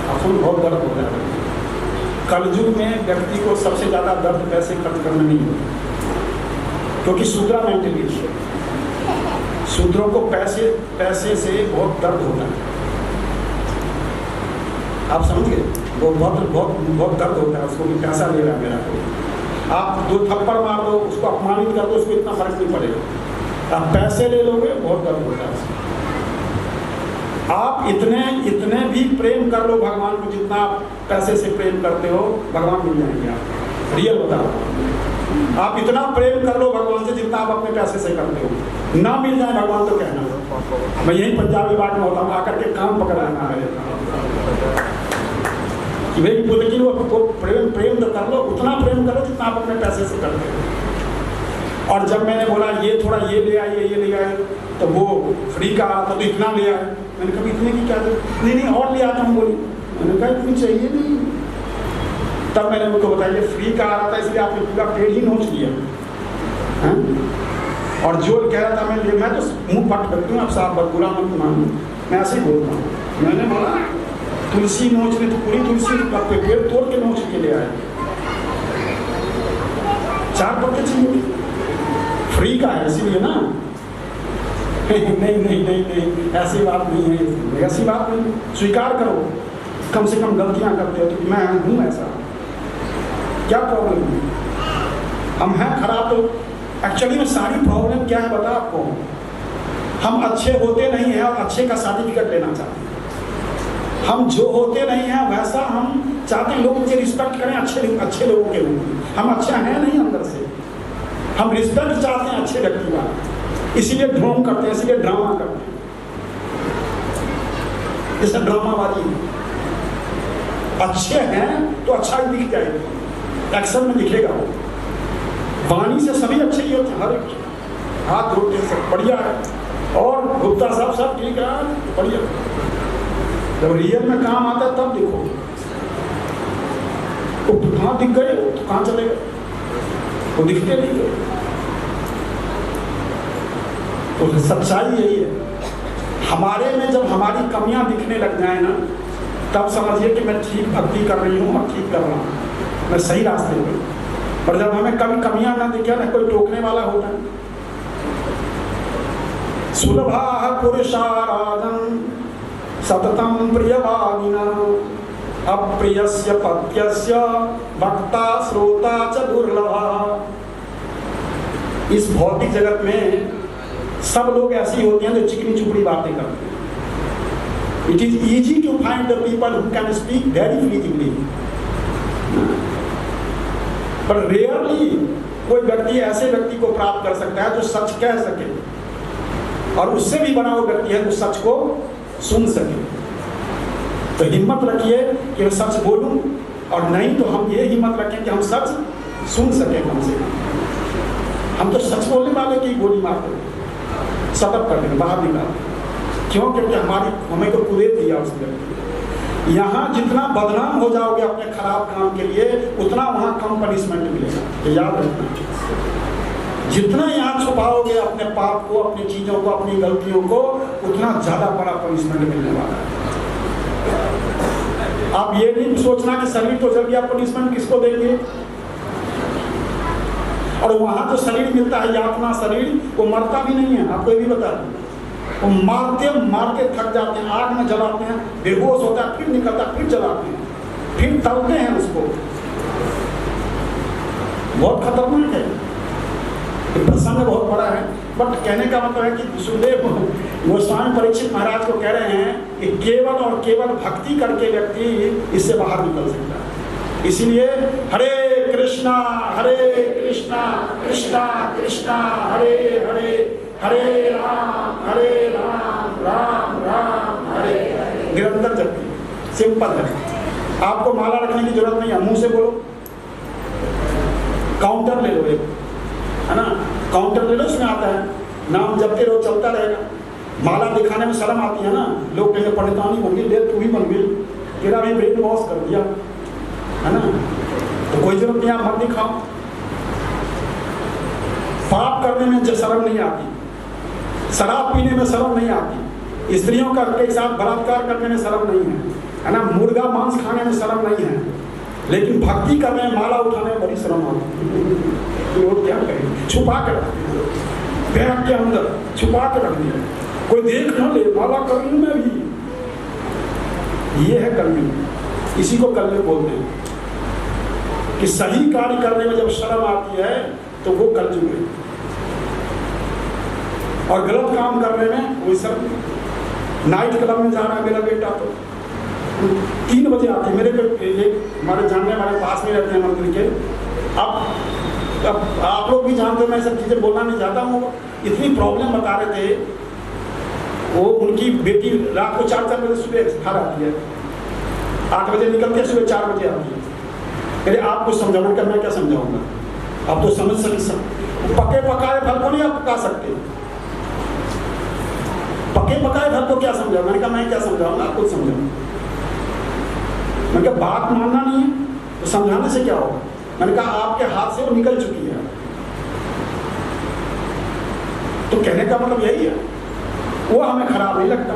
आपको बहुत दर्द होता है। कलयुग में व्यक्ति को सबसे ज़्यादा दर्द पैसे खर्च करना नहीं होता, क्योंकि शूद्रा मेंटलिटी है। शूद्रों को पैसे से बहुत दर्द होता है। आप समझ गए? वो बहुत दर्द होता है उसको, भी पैसा ले रहा है मेरा को। आप 2 थप्पड़ मार दो, उसको अपमानित कर दो, उसको इतना फर्क नहीं पड़ेगा। आप पैसे ले लोगे, बहुत दर्द होता है। आप इतने भी प्रेम कर लो भगवान को जितना आप पैसे से प्रेम करते हो, भगवान मिल जाएंगे आप। रियल बता रहा हूँ। आप इतना प्रेम कर लो भगवान से जितना आप अपने पैसे से करते हो। ना मिल जाए भगवान तो कहना। मैं यही पंजाबी बात में होता हूँ, आकर के काम पकड़ाना है कि भाई लेकिन वो प्रेम तो कर लो, उतना प्रेम करो जितना आप अपने पैसे से करते हो। और जब मैंने बोला ये थोड़ा ये ले आए, तो वो फ्री का आता तो इतना ले आए। मैंने कभी इतने की क्या, नहीं और ले आता हूँ। बोली मैंने कहा इतनी चाहिए नहीं। तब मैंने उनको बताया ये फ्री का आ रहा था इसलिए आपने पूरा पेड़ ही नोच लिया है? और जो कह रहा था मैं तो मुंह पट करती हूँ, आप साहब बुरा मत मानो, मैं ऐसे ही बोलता हूँ। मैंने बोला तुलसी नोचने तो पूरी तुलसी पेड़ तोड़ के नोच के ले आए, 4 पत्ते चाहिए, फ्री का है इसीलिए ना। नहीं नहीं नहीं नहीं ऐसी बात नहीं है, ऐसी बात नहीं, स्वीकार करो कम से कम गलतियां करते हो तो मैं हूँ ऐसा, क्या प्रॉब्लम है? हम हैं खराब तो एक्चुअली में सारी प्रॉब्लम क्या है बता आपको, हम अच्छे होते नहीं हैं और अच्छे का सर्टिफिकेट लेना चाहते हैं। हम जो होते नहीं हैं वैसा हम चाहते हैं लोग मुझे रिस्पेक्ट करें अच्छे लोगों के रूप में। हम अच्छा हैं नहीं अंदर से, हम रिस्पेक्ट चाहते हैं अच्छे व्यक्ति का, इसीलिए ढोंग करते हैं, इसीलिए ड्रामा करते हैं, जैसे ड्रामाबाजी। अच्छे हैं तो अच्छा ही दिख जाएगा, एक्शन में दिखेगा वो। वाणी से सभी अच्छे ही होते हैं, हर एक हाथ जोड़ते हैं सब बढ़िया है, और गुप्ता साहब सब ठीक है बढ़िया। जब रियल में काम आता है तब देखो, तो कहाँ दिख गए तो कहाँ चले गए, वो दिखते नहीं गए। तो सच्चाई यही है, हमारे में जब हमारी कमियां दिखने लग जाए ना, तब समझिए कि मैं ठीक भक्ति कर रही हूँ और ठीक कर रहा हूँ, मैं सही रास्ते पे। पर जब हमें कभी कमियां ना दिखे ना, कोई टोकने वाला होता है। सुलभा पुरुषाराधन सततम प्रियवादिना अप्रियस्य पत्यस्य वक्ता श्रोता च दुर्लभा। इस भौतिक जगत में सब लोग ऐसी होते हैं जो चिकनी चुपड़ी बातें करते हैं। It is easy to find the people who can speak very freely, पर रेयरली कोई व्यक्ति ऐसे व्यक्ति को प्राप्त कर सकता है जो सच कह सके, और उससे भी बड़ा वो व्यक्ति है जो सच को सुन सके। तो हिम्मत रखिए कि मैं सच बोलूं, और नहीं तो हम ये हिम्मत रखें कि हम सच सुन सकें कम से कम। हम तो सच बोलने वाले की गोली मारते हैं, सतर्क कर देंगे, बाहर निकालते। क्यों? क्योंकि हमें तो कुरेद दिया उस व्यक्ति। यहाँ जितना बदनाम हो जाओगे अपने खराब काम के लिए, उतना वहाँ कम पनिशमेंट मिलेगा, तो याद रखना। जितना यहाँ छुपाओगे अपने पाप को, अपनी चीजों को, अपनी गलतियों को, उतना ज्यादा बड़ा पनिशमेंट मिलने वाला है। आप ये नहीं सोचना कि शरीर तो जल गया, पनिशमेंट किसको देंगे। और वहां जो शरीर मिलता है, यातना शरीर, वो मरता भी नहीं है। आपको ये भी बता दें, वो मारते थक जाते हैं, आग में जलाते हैं, बेहोश होता है, फिर निकलता है, फिर जलाते हैं, फिर तलते हैं उसको। बहुत खतरनाक है, प्रसंग बहुत बड़ा है। बट कहने का मतलब है कि सुखदेव गोस्वामी परीक्षित महाराज को कह रहे हैं कि केवल और केवल भक्ति करके व्यक्ति इससे बाहर निकल सकता है। इसीलिए हरे कृष्णा कृष्णा कृष्णा हरे हरे, हरे राम राम राम हरे हरे। निरंतर जपिए, सिंपल है। आपको माला रखने की जरूरत नहीं है, मुंह से बोलो। काउंटर ले लो एक, है ना, काउंटर ले लो, उसमें आता है, नाम जपते रहो, चलता रहेगा। माला दिखाने में शर्म आती है ना, लोग कहेंगे पंडितानी बन गई, ले तू भी बन गई, तेरा भी ब्रेन वॉश कर दिया, है ना, तो कोई जरूरत नहीं, आप मत दिखाओ। पाप करने में जो शर्म नहीं आती, शराब पीने में शर्म नहीं आती, स्त्रियों का के साथ बलात्कार करने में शर्म नहीं है ना, मुर्गा मांस खाने में शर्म नहीं है, लेकिन भक्ति करने में, माला उठाने में बड़ी शर्म आती है। लोग क्या करें, छुपा कर बैग के अंदर छुपा के रख दिया, कोई देख न ले, माला कर लूं मैं भी। ये है कलयुग, इसी को कलयुग बोलते हैं कि सही कार्य करने में जब शर्म आती है तो वो कलयुग है, और गलत काम करने में कोई शर्म। नाइट क्लब में जाना, मेरा बेटा तो 3 बजे आते हैं, मेरे को एक हमारे जानने वाले पास में रहते हैं मंदिर के। अब आप लोग भी जानते हो, मैं सब चीज़ें बोलना नहीं चाहता हूँ। इतनी प्रॉब्लम बता रहे थे, वो उनकी बेटी रात को 4 बजे सुबह घर आती है, 8 बजे निकलती है, सुबह 4 बजे आती है। अरे आप कुछ समझाओ, मैं क्या समझाऊंगा, आप तो समझ सकते। पके पकाए फल को नहीं आप पका सकते, पके पकाए फल को क्या समझाओ, मैंने कहा मैं क्या समझाऊंगा, आप कुछ समझाओ। मैंने कहा बात मानना नहीं है तो समझाने से क्या होगा। मैंने कहा आपके हाथ से वो निकल चुकी है। तो कहने का मतलब यही है, वो हमें खराब नहीं लगता,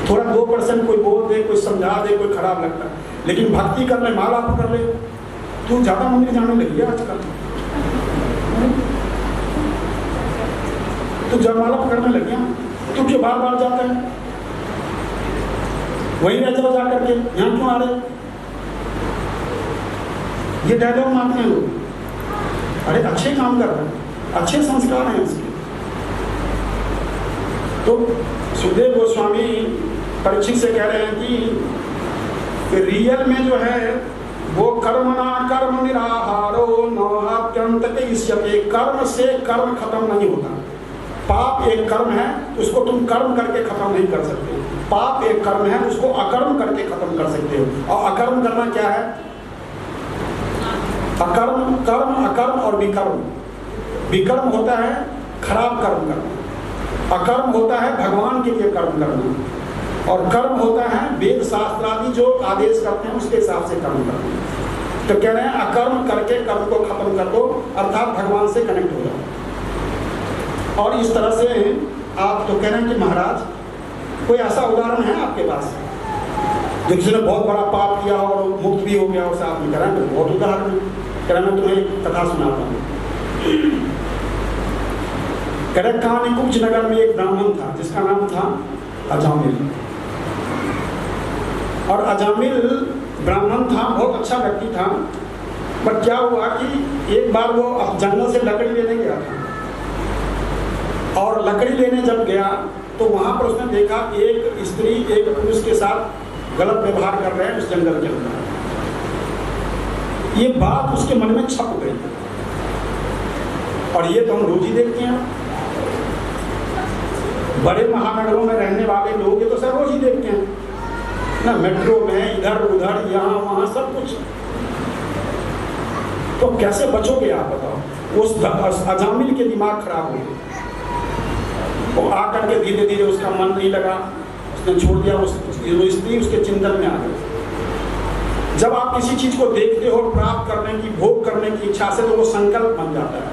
थोड़ा 2% कोई बोल दे, कोई समझा दे, कोई खराब लगता, लेकिन भक्ति कर ले, माला पकड़ ले, तू ज्यादा मंदिर जाने लगी है आजकल, तू जब माला पकड़ने लग गया, तू क्यों बार बार जाता है, वही रह जाओ जा करके, यहाँ क्यों आ रहे? ये डायलॉग मारते हैं लोग। अरे अच्छे काम कर रहे हैं, अच्छे संस्कार हैं उसके। तो सुखदेव गोस्वामी परीक्षित से कह रहे हैं कि रियल में जो है वो कर्मणा कर्म निराहारो नात्यंत इष्यते, कर्म से कर्म खत्म नहीं होता। पाप एक कर्म है, उसको तुम कर्म करके खत्म नहीं कर सकते। पाप एक कर्म है, उसको अकर्म करके खत्म कर सकते हो। और अकर्म करना क्या है? अकर्म, कर्म, अकर्म और विकर्म। विकर्म होता है खराब कर्म करना, अकर्म होता है भगवान के लिए कर्म करना, और कर्म होता है वेद शास्त्र आदि जो आदेश करते हैं उसके हिसाब से कर्म करना। तो कह रहे हैं अकर्म करके कर्म को खत्म कर दो, अर्थात भगवान से कनेक्ट हो जाओ। और इस तरह से आप तो कह रहे हैं कि महाराज कोई ऐसा उदाहरण है आपके पास जो किसी ने बहुत बड़ा पाप किया और मुक्त भी हो गया, और साथ में कह रहे हैं बहुत उदाहरण है। कह रहे मैं तुम्हें एक कथा सुनाता हूँ। कह रहे कानिकुब्ज नगर में एक ब्राह्मण था जिसका नाम था अजामिल। और अजामिल ब्राह्मण था, बहुत अच्छा व्यक्ति था। बट क्या हुआ कि एक बार वो जंगल से लकड़ी लेने गया था, और लकड़ी लेने जब गया तो वहां पर उसने देखा एक स्त्री एक पुरुष के साथ गलत व्यवहार कर रहे हैं उस जंगल के अंदर। ये बात उसके मन में छप गई, और ये तो हम रोज ही देखते हैं। बड़े महानगरों में रहने वाले लोग ये तो सर रोज ही देखते हैं ना, मेट्रो में इधर उधर यहाँ वहाँ सब कुछ। तो कैसे बचोगे आप बताओ? उस अजामिल के दिमाग खराब हो गए, वो आकर के धीरे धीरे उसका मन नहीं लगा, उसने छोड़ दिया। वो स्त्री उसके चिंतन में आ गई। जब आप किसी चीज को देखते हो प्राप्त करने की, भोग करने की इच्छा से, तो वो संकल्प बन जाता है।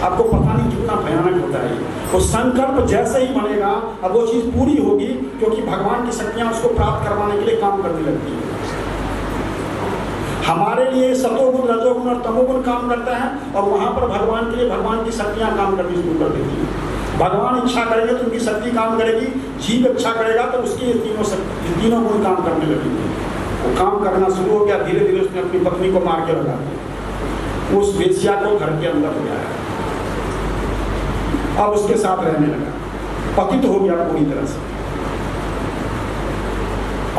आपको पता नहीं कितना भयानक होता है वो संकल्प। जैसे ही बनेगा अब वो चीज पूरी होगी, क्योंकि भगवान की शक्तियां उसको प्राप्त करवाने के लिए काम करने लगती है। हमारे लिए सतोगुण, रजोगुण और तमोगुण काम करता है, और वहां पर भगवान के लिए भगवान की शक्तियां काम करनी शुरू कर देती है। भगवान इच्छा करेंगे तो उनकी शक्ति काम करेगी, जीव इच्छा करेगा तो उसकी तीनों गुण काम करने लगेंगे। वो काम करना शुरू हो गया। धीरे धीरे उसने अपनी पत्नी को मार के लगा दिया, उस वेश्या को घर के अंदर ले आया, अब उसके साथ रहने लगा, पतित हो गया पूरी तरह से,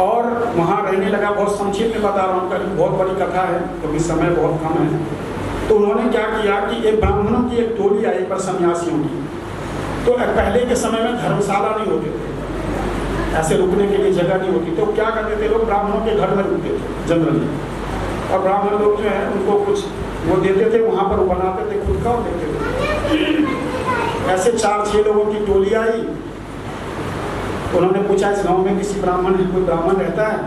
और वहां रहने लगा। बहुत संक्षिप्त में बता रहा हूँ, कहीं बहुत बड़ी कथा है क्योंकि समय बहुत कम है। तो उन्होंने क्या किया कि एक ब्राह्मणों की एक टोली आई पर सन्यासियों की। तो पहले के समय में धर्मशाला नहीं होते थे, ऐसे रुकने के लिए जगह नहीं होती, तो क्या करते थे लोग ब्राह्मणों के घर में रुकते थे जनरली। और ब्राह्मण लोग जो है उनको कुछ वो देते थे, वहाँ पर वो बनाते थे खुद का और देते थे। ऐसे 4-6 लोगों की टोली आई। उन्होंने पूछा इस गांव में किसी ब्राह्मण कोई ब्राह्मण रहता है?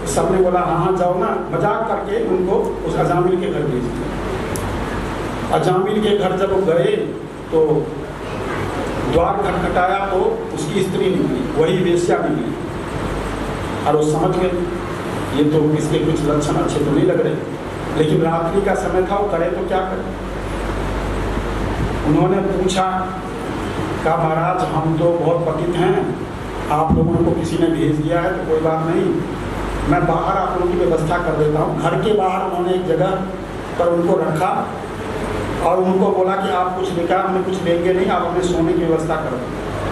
तो सबने बोला हाँ जाओ ना। मजाक करके उनको उस अजामिल के घर भेज दिया। अजामिल के घर जब गए तो द्वार खटखटाया तो उसकी स्त्री निकली, वही वेश्या निकली। और वो समझ गए ये तो इसके कुछ लक्षण अच्छे तो नहीं लग रहे, लेकिन रात्रि का समय था, वो करे तो क्या करे। उन्होंने पूछा, कहा महाराज हम तो बहुत पतित हैं, आप लोगों को किसी ने भेज दिया है तो कोई बात नहीं, मैं बाहर आप लोगों की व्यवस्था कर देता हूँ। घर के बाहर उन्होंने एक जगह पर उनको रखा और उनको बोला कि आप कुछ लेकर, हमें कुछ लेंगे नहीं, आप अपने सोने की व्यवस्था करो।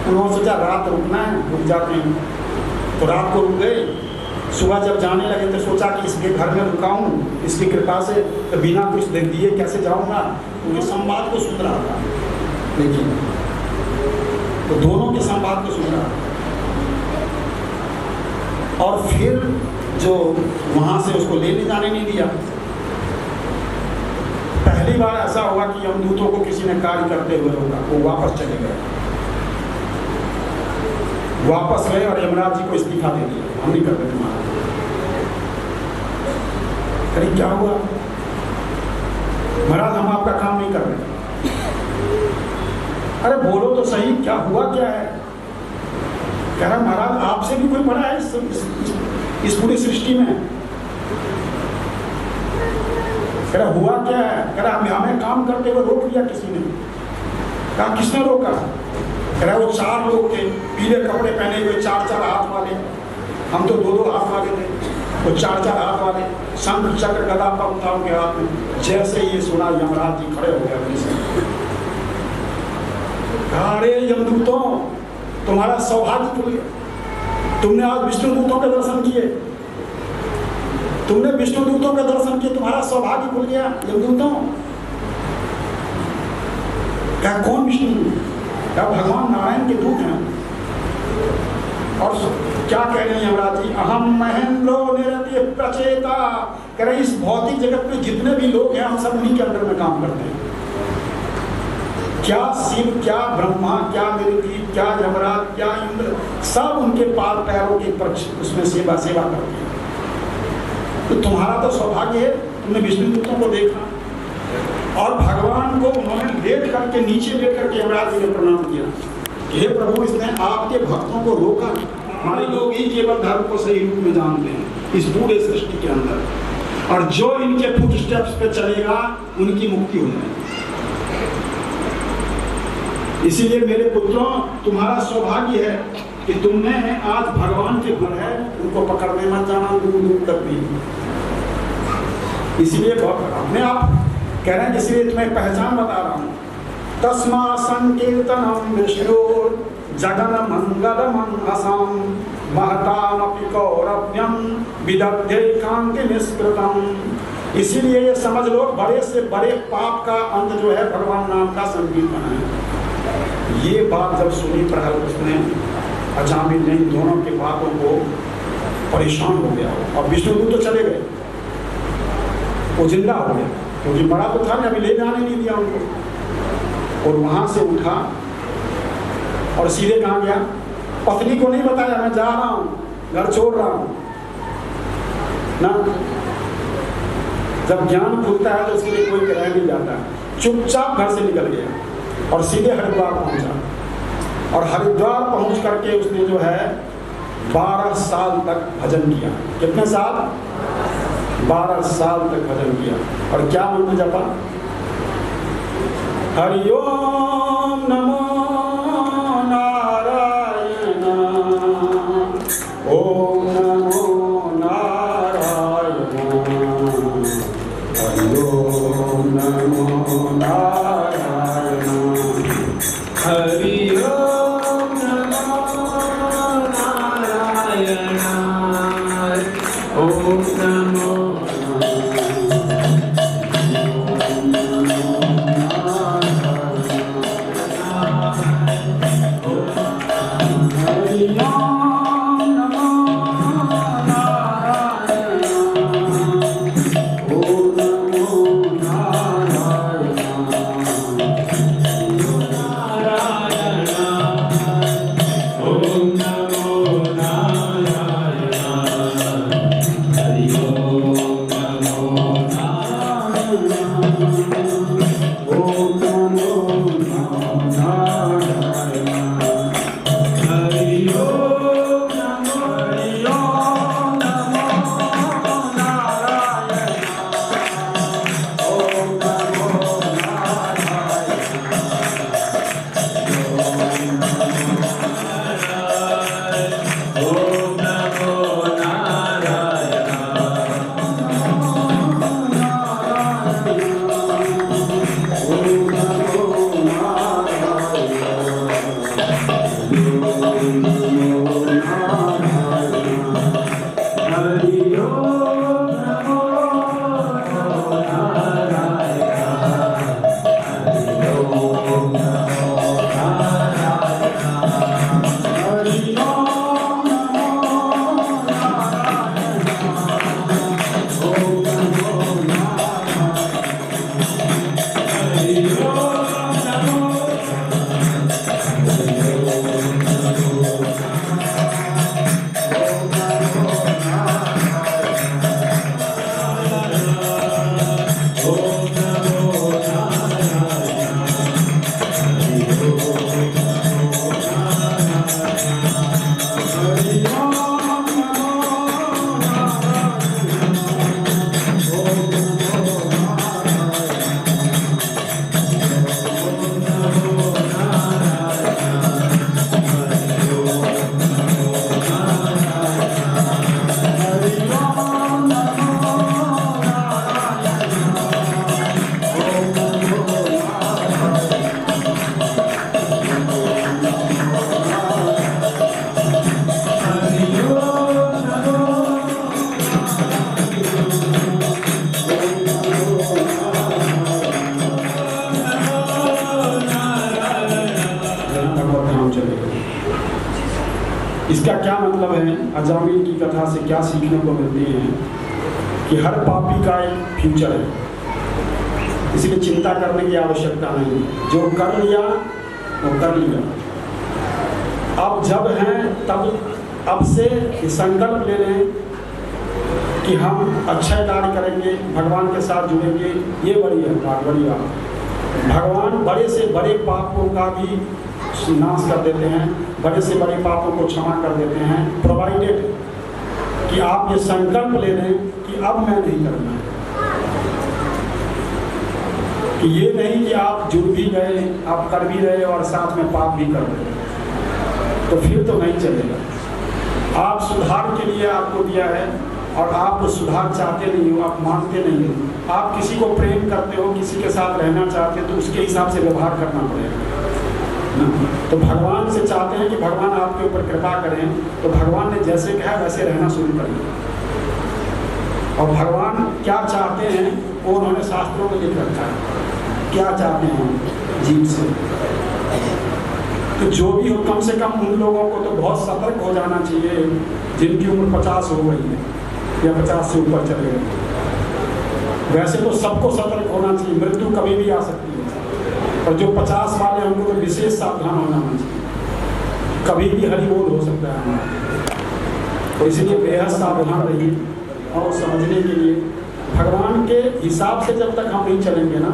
उन्होंने सोचा रात रुकना है, रुक जाते हैं, तो रात को रुक गए। सुबह जब जाने लगे तो सोचा कि इसके घर में रुकाऊं, इसकी कृपा से, तो बिना कुछ दे दिए कैसे जाऊंगा। उनके संवाद को सुन रहा था, लेकिन तो दोनों के संवाद को सुन रहा था। और फिर जो वहां से उसको लेने जाने नहीं दिया। पहली बार ऐसा हुआ कि यमदूतों को किसी ने कार्य करते हुए रोका, वो वापस चले गए। वापस गए और यमराज जी को इस्तीफा दे दिया, हम नहीं करते तुम्हारा। अरे क्या हुआ? महाराज हम आपका काम नहीं कर रहे। अरे बोलो तो सही, क्या हुआ क्या है? कह रहा महाराज आपसे भी कोई बड़ा है इस पूरी सृष्टि में। कह रहा हुआ क्या है? कह रहा हमें काम करते हुए रोक लिया किसी ने। कहा किसने रोका? कह रहा वो 4 लोग थे, पीले कपड़े पहने हुए, 4-4 हाथ वाले। हम तो 2-2 हाथ वाले थे, वो 4-4 हाथ वाले। शंख चक्र गदा पर था उनके हाथ में। जैसे ये सुना यमराज जी खड़े हो गए अपने से। कहा अरे यमदूतों, तुम्हारा सौभाग्य खुल गया, तुमने आज विष्णु दूतों के दर्शन किए। तुमने विष्णु दूतों के दर्शन किए, तुम्हारा सौभाग्य खुल गया यमदूतों। क्या कौन विष्णु? क्या भगवान नारायण के दूत हैं। और क्या कह रहे हैं यमराज जी? अहम महेंद्रो निरति प्रचेता। कह रहे इस भौतिक जगत में जितने भी लोग हैं हम सब उन्हीं के अंदर में काम करते हैं। क्या शिव, क्या ब्रह्मा, क्या निरुद्ध, क्या यमराज, क्या इंद्र, सब उनके पाद पैरों के उसमें सेवा करते हैं। तो तुम्हारा तो सौभाग्य है, तुमने विष्णु दूतों को देखा। और भगवान को उन्होंने लेट करके, नीचे लेट करके यमराज जी ने प्रणाम किया। हे प्रभु, इसने आपके भक्तों को रोका। हमारे लोग ही केवल धर्म को सही रूप में जानते हैं इस पूरे सृष्टि के अंदर, और जो इनके फुट स्टेप्स पे चलेगा उनकी मुक्ति हो जाएगी। इसीलिए मेरे पुत्रों, तुम्हारा सौभाग्य है कि तुमने आज भगवान के फल है उनको पकड़ने मत जाना दूर दूर तक भी। इसीलिए अपने आप कह रहे हैं, इसलिए तुम्हें पहचान बता रहा हूँ। तस्मा संकीर्तनम विष्णु जगन मंगल मनसम महतामपि कौरव्यम विदग्धे कांति निष्कृतम। इसीलिए ये समझ लो, बड़े से बड़े पाप का अंत जो है भगवान नाम का संकीर्तन है। ये बात जब सुनी प्रहलाद, उसने अजामिल ने इन दोनों की बातों को परेशान हो गया। और विष्णुदूत तो चले गए, वो जिंदा हो गया, क्योंकि बड़ा तो था ना, अभी ले जाने नहीं दिया उनको। और वहां से उठा और सीधे कहाँ गया? पत्नी को नहीं बताया मैं जा रहा हूँ, घर छोड़ रहा हूँ ना। जब ज्ञान खुलता है तो उसके लिए कोई रह नहीं जाता। चुपचाप घर से निकल गया और सीधे हरिद्वार पहुंचा। और हरिद्वार पहुंच करके उसने जो है 12 साल तक भजन किया। कितने साल? 12 साल तक भजन किया। और क्या मंत्र जपा? हरि ओम नमो नारायण, ओम नमो नारायण, हरि ओम नमो नारायण, हरि ओम नमो नारायण, ओम नमो नारायण। इसका क्या मतलब है? अजामिल की कथा से क्या सीखने को मिलती है कि हर पापी का एक फ्यूचर है, इसलिए चिंता करने की आवश्यकता नहीं। जो कर लिया वो कर लिया। अब जब हैं तब अब से संकल्प ले लें कि हम अच्छा कार्य करेंगे, भगवान के साथ जुड़ेंगे। ये बड़ी है बात, बड़ी बात। भगवान बड़े से बड़े पापों का भी नाश कर देते हैं, बड़े से बड़े पापों को क्षमा कर देते हैं, प्रोवाइडेड कि आप ये संकल्प ले लें कि अब मैं नहीं करना है। कि ये नहीं कि आप जुड़ भी गए, आप कर भी रहे और साथ में पाप भी कर रहे, तो फिर तो नहीं चलेगा। आप सुधार के लिए आपको दिया है और आप सुधार चाहते नहीं हो, आप मानते नहीं हो। आप किसी को प्रेम करते हो, किसी के साथ रहना चाहते हो, तो उसके हिसाब से व्यवहार करना पड़ेगा। तो भगवान से चाहते हैं कि भगवान आपके ऊपर कृपा करें, तो भगवान ने जैसे कहा वैसे रहना शुरू करिए। और भगवान क्या चाहते हैं वो उन्होंने शास्त्रों में लिख रखा है, क्या चाहते हैं जीव से। तो जो भी हो, कम से कम उन लोगों को तो बहुत सतर्क हो जाना चाहिए जिनकी उम्र 50 हो गई है या 50 से ऊपर चले गए। वैसे तो सबको सतर्क होना चाहिए, मृत्यु कभी भी आ सकती है, और जो 50 वाले हैं उनको तो विशेष सावधान होना चाहिए, कभी भी हरि बोल हो सकता है हमारा। तो इसलिए बेहद सावधान रहिए। और समझने के लिए भगवान के हिसाब से जब तक हम नहीं चलेंगे ना,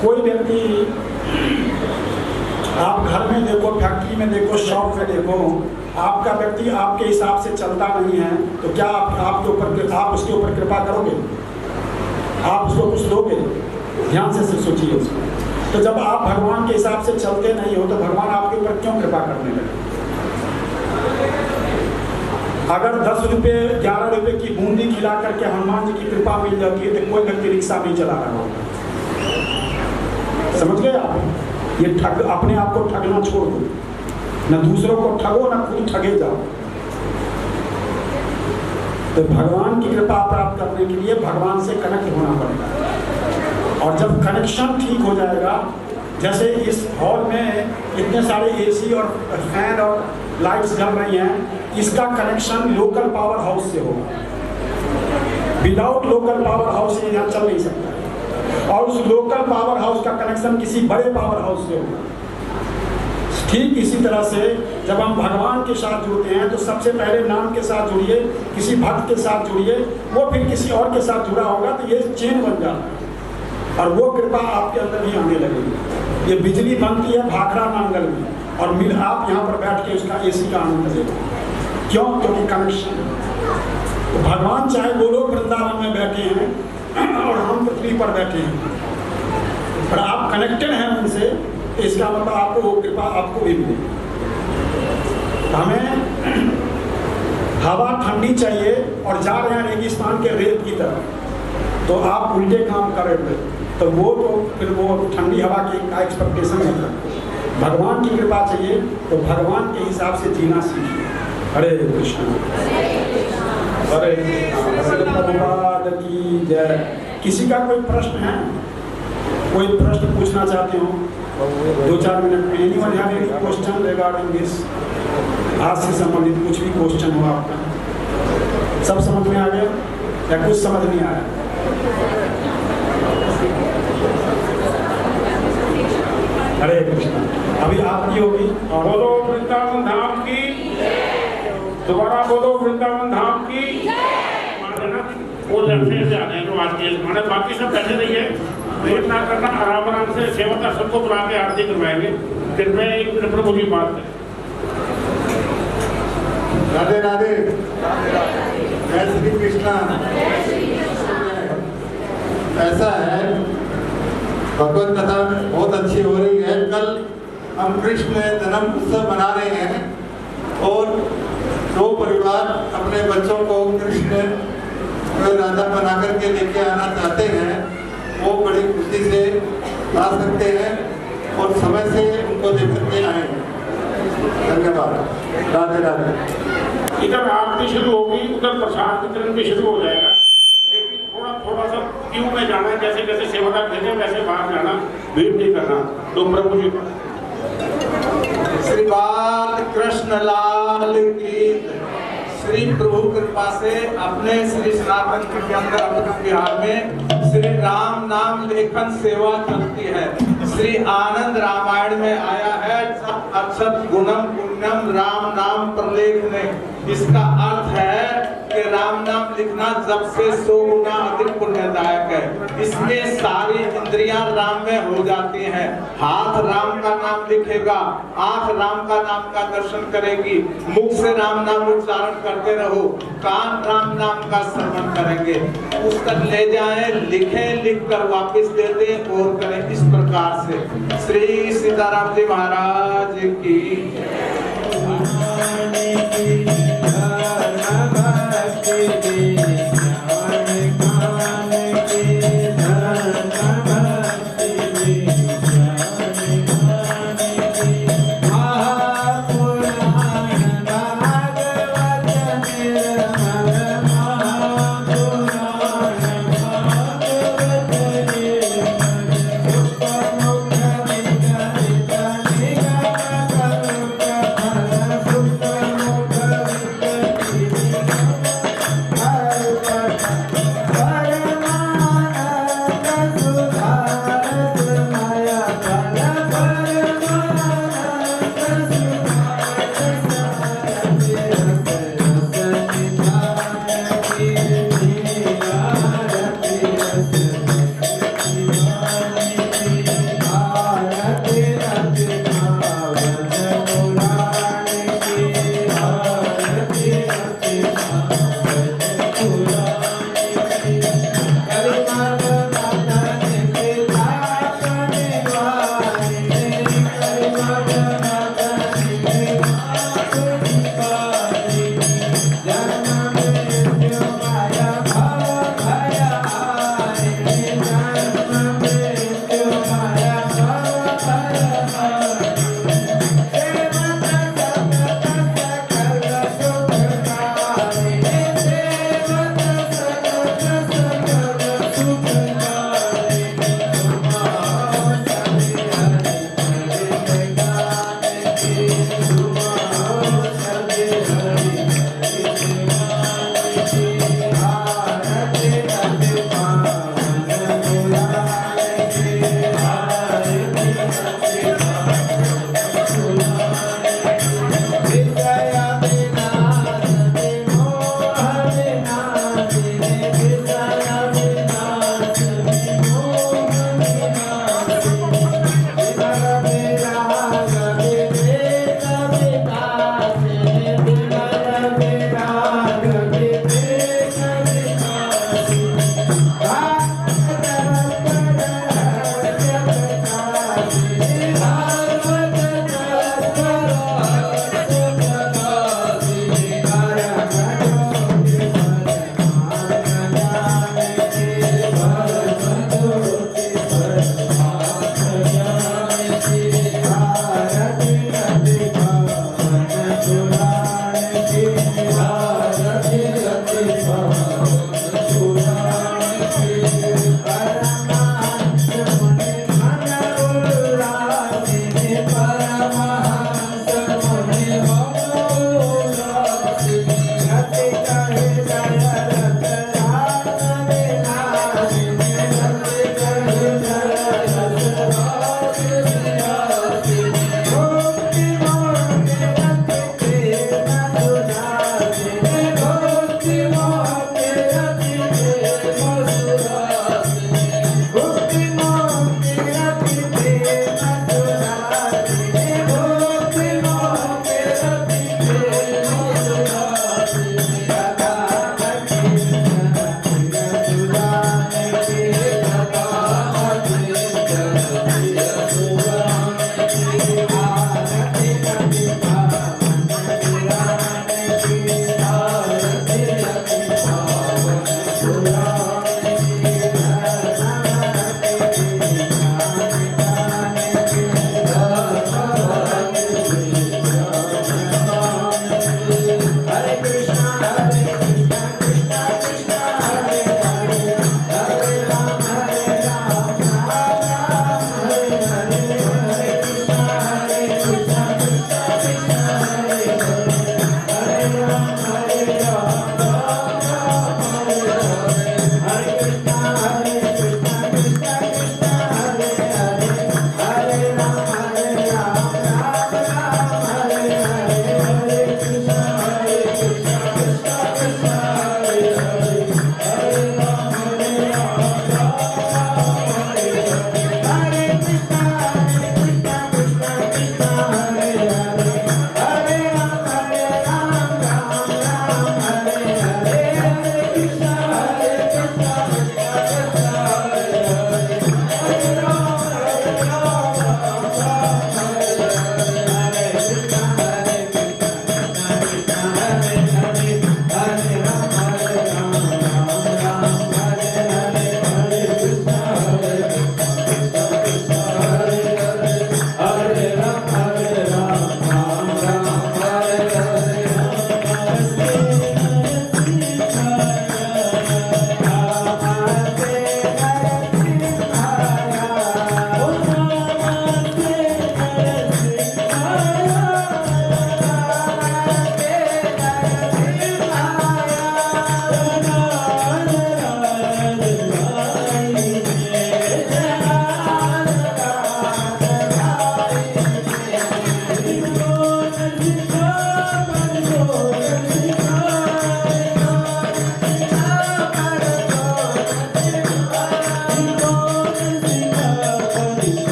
कोई व्यक्ति आप घर में देखो, फैक्ट्री में देखो, शॉप में देखो, आपका व्यक्ति आपके हिसाब से चलता नहीं है, तो क्या आप उसके ऊपर कृपा करोगे? आप उसको कुछ दोगे? ध्यान से सोचिए उसको। तो जब आप भगवान के हिसाब से चलते नहीं हो, तो भगवान आपके ऊपर क्यों कृपा करने लगे? अगर 10 रुपये 11 रुपये की बूंदी खिला करके हनुमान जी की कृपा मिल जाती है, तो कोई व्यक्ति रिक्शा नहीं चला रहा होगा। समझ गए आप? ये ठग, अपने आप को ठगना छोड़ दो, न दूसरों को ठगो न खुद ठगे जाओ। तो भगवान की कृपा प्राप्त करने के लिए भगवान से कनेक्ट होना पड़ेगा। और जब कनेक्शन ठीक हो जाएगा, जैसे इस हॉल में इतने सारे एसी और फैन और लाइट्स जल रही हैं, इसका कनेक्शन लोकल पावर हाउस से होगा। विदाउट लोकल पावर हाउस ये यहाँ चल नहीं सकता। और उस लोकल पावर हाउस का कनेक्शन किसी बड़े पावर हाउस से होगा। ठीक इसी तरह से जब हम भगवान के साथ जुड़ते हैं, तो सबसे पहले नाम के साथ जुड़िए, किसी भक्त के साथ जुड़िए, वो फिर किसी और के साथ जुड़ा होगा, तो ये चेन बन जाता है और वो कृपा आपके अंदर भी आने लगेगी। ये बिजली बनती है भाखड़ा नांगल में, और मिल आप यहाँ पर बैठ के उसका एसी का आनंद लेते। क्यों? क्योंकि कनेक्शन। तो भगवान चाहे वो लोग वृंदावन में बैठे हैं और हम पृथ्वी पर बैठे हैं, पर आप कनेक्टेड हैं उनसे, तो इसका मतलब आपको वो कृपा आपको भी मिलेगी। हमें हवा ठंडी चाहिए और जा रहे हैं रेगिस्तान के रेत की तरफ, तो आप उल्टे काम कर रहे थे, तो वो तो फिर वो ठंडी हवा की का एक्सपेक्टेशन नहीं करते। भगवान की कृपा चाहिए, तो भगवान के हिसाब से जीना सीखिए। हरे कृष्ण, हरे प्रभुपाद की जय। किसी का कोई प्रश्न है? कोई प्रश्न पूछना चाहते हो? 2-4 मिनट में। Anyone have any question regarding this? आज से संबंधित कुछ भी क्वेश्चन हो आपका? सब समझ में आ गया या कुछ समझ नहीं आया? हरे कृष्ण। अभी आपकी होगी। बोलो वृंदावन धाम की, दोबारा बोलो वृंदावन धाम की। वो लड़के से आने जो आरती है, बाकी सब बैठे रही है, वेट ना करना, आराम से सेवक सबको बुला के आरती करवाएंगे। फिर मैं एक मिनट प्रभु की बात है। राधे राधे, जय श्री कृष्णा। ऐसा है, भगवत कथा बहुत अच्छी हो रही है। कल हम कृष्ण जन्म उत्सव मना रहे हैं और जो परिवार अपने बच्चों को कृष्ण राधा बना करके लेके आना चाहते हैं, वो बड़ी खुशी से आ सकते हैं और समय से उनको लेकर के आएंगे। धन्यवाद। राधे राधे। इधर आरती शुरू होगी, उधर प्रसाद वितरण भी शुरू हो जाएगा, लेकिन थोड़ा सा क्यू में जाना है। जैसे जैसे सेवका भेजे वैसे बाहर जाना, भीड़ नहीं करना। तो प्रभु जी श्री बाल कृष्ण लाल की। श्री प्रभु कृपा से अपने श्री सनातन के अंदर अमृत विहार में श्री राम नाम लेखन सेवा चलती है। श्री आनंद रामायण में आया है अक्षत गुणम पुण्यम राम नाम प्रलेखने। इसका अर्थ है कि राम नाम लिखना जब से 100 गुना अधिक पुण्यदायक है। इसमें सारी इंद्रियां राम में हो जाती हैं। हाथ राम का नाम लिखेगा, आंख राम का नाम का दर्शन करेगी, मुख से राम नाम उच्चारण करते रहो, कान राम नाम का श्रवण करेंगे। पुस्तक ले जाएं, लिखें, लिख कर वापिस दे दें और करें। इस प्रकार से श्री सीताराम जी महाराज की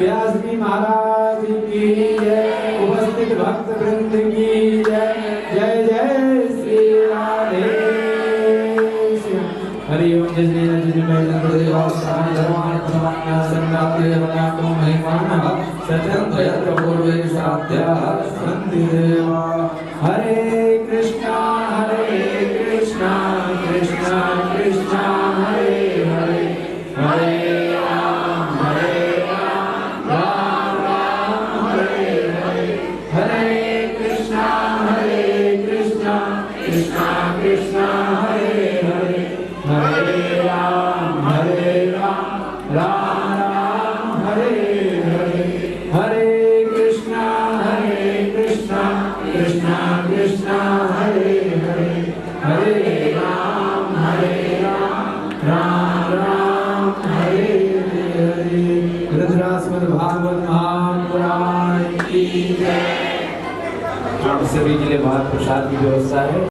व्यास जी महाराज की जय, उपस्थित भक्त वृंद की जय। जय जय श्री राधे हरि ओम। जय श्री राधे महिमा धर्मान धर्मान्या संगाते वनातो महिमानः सत्यं यत्र पूर्वे साध्या सन्ति देवा। हरे कृष्णा कृष्णा कृष्णा हरे हरे, हरे राम राम राम हरे हरे। हरे कृष्णा कृष्णा कृष्णा हरे हरे, हरे राम राम राम हरे हरे। हरे कृष्णा कृष्णा कृष्णा हरे हरे, हरे राम राम राम हरे हरे। रुद्रास्मद भागवत महापुराण की जय। आप सभी के लिए महाप्रसाद की व्यवस्था है।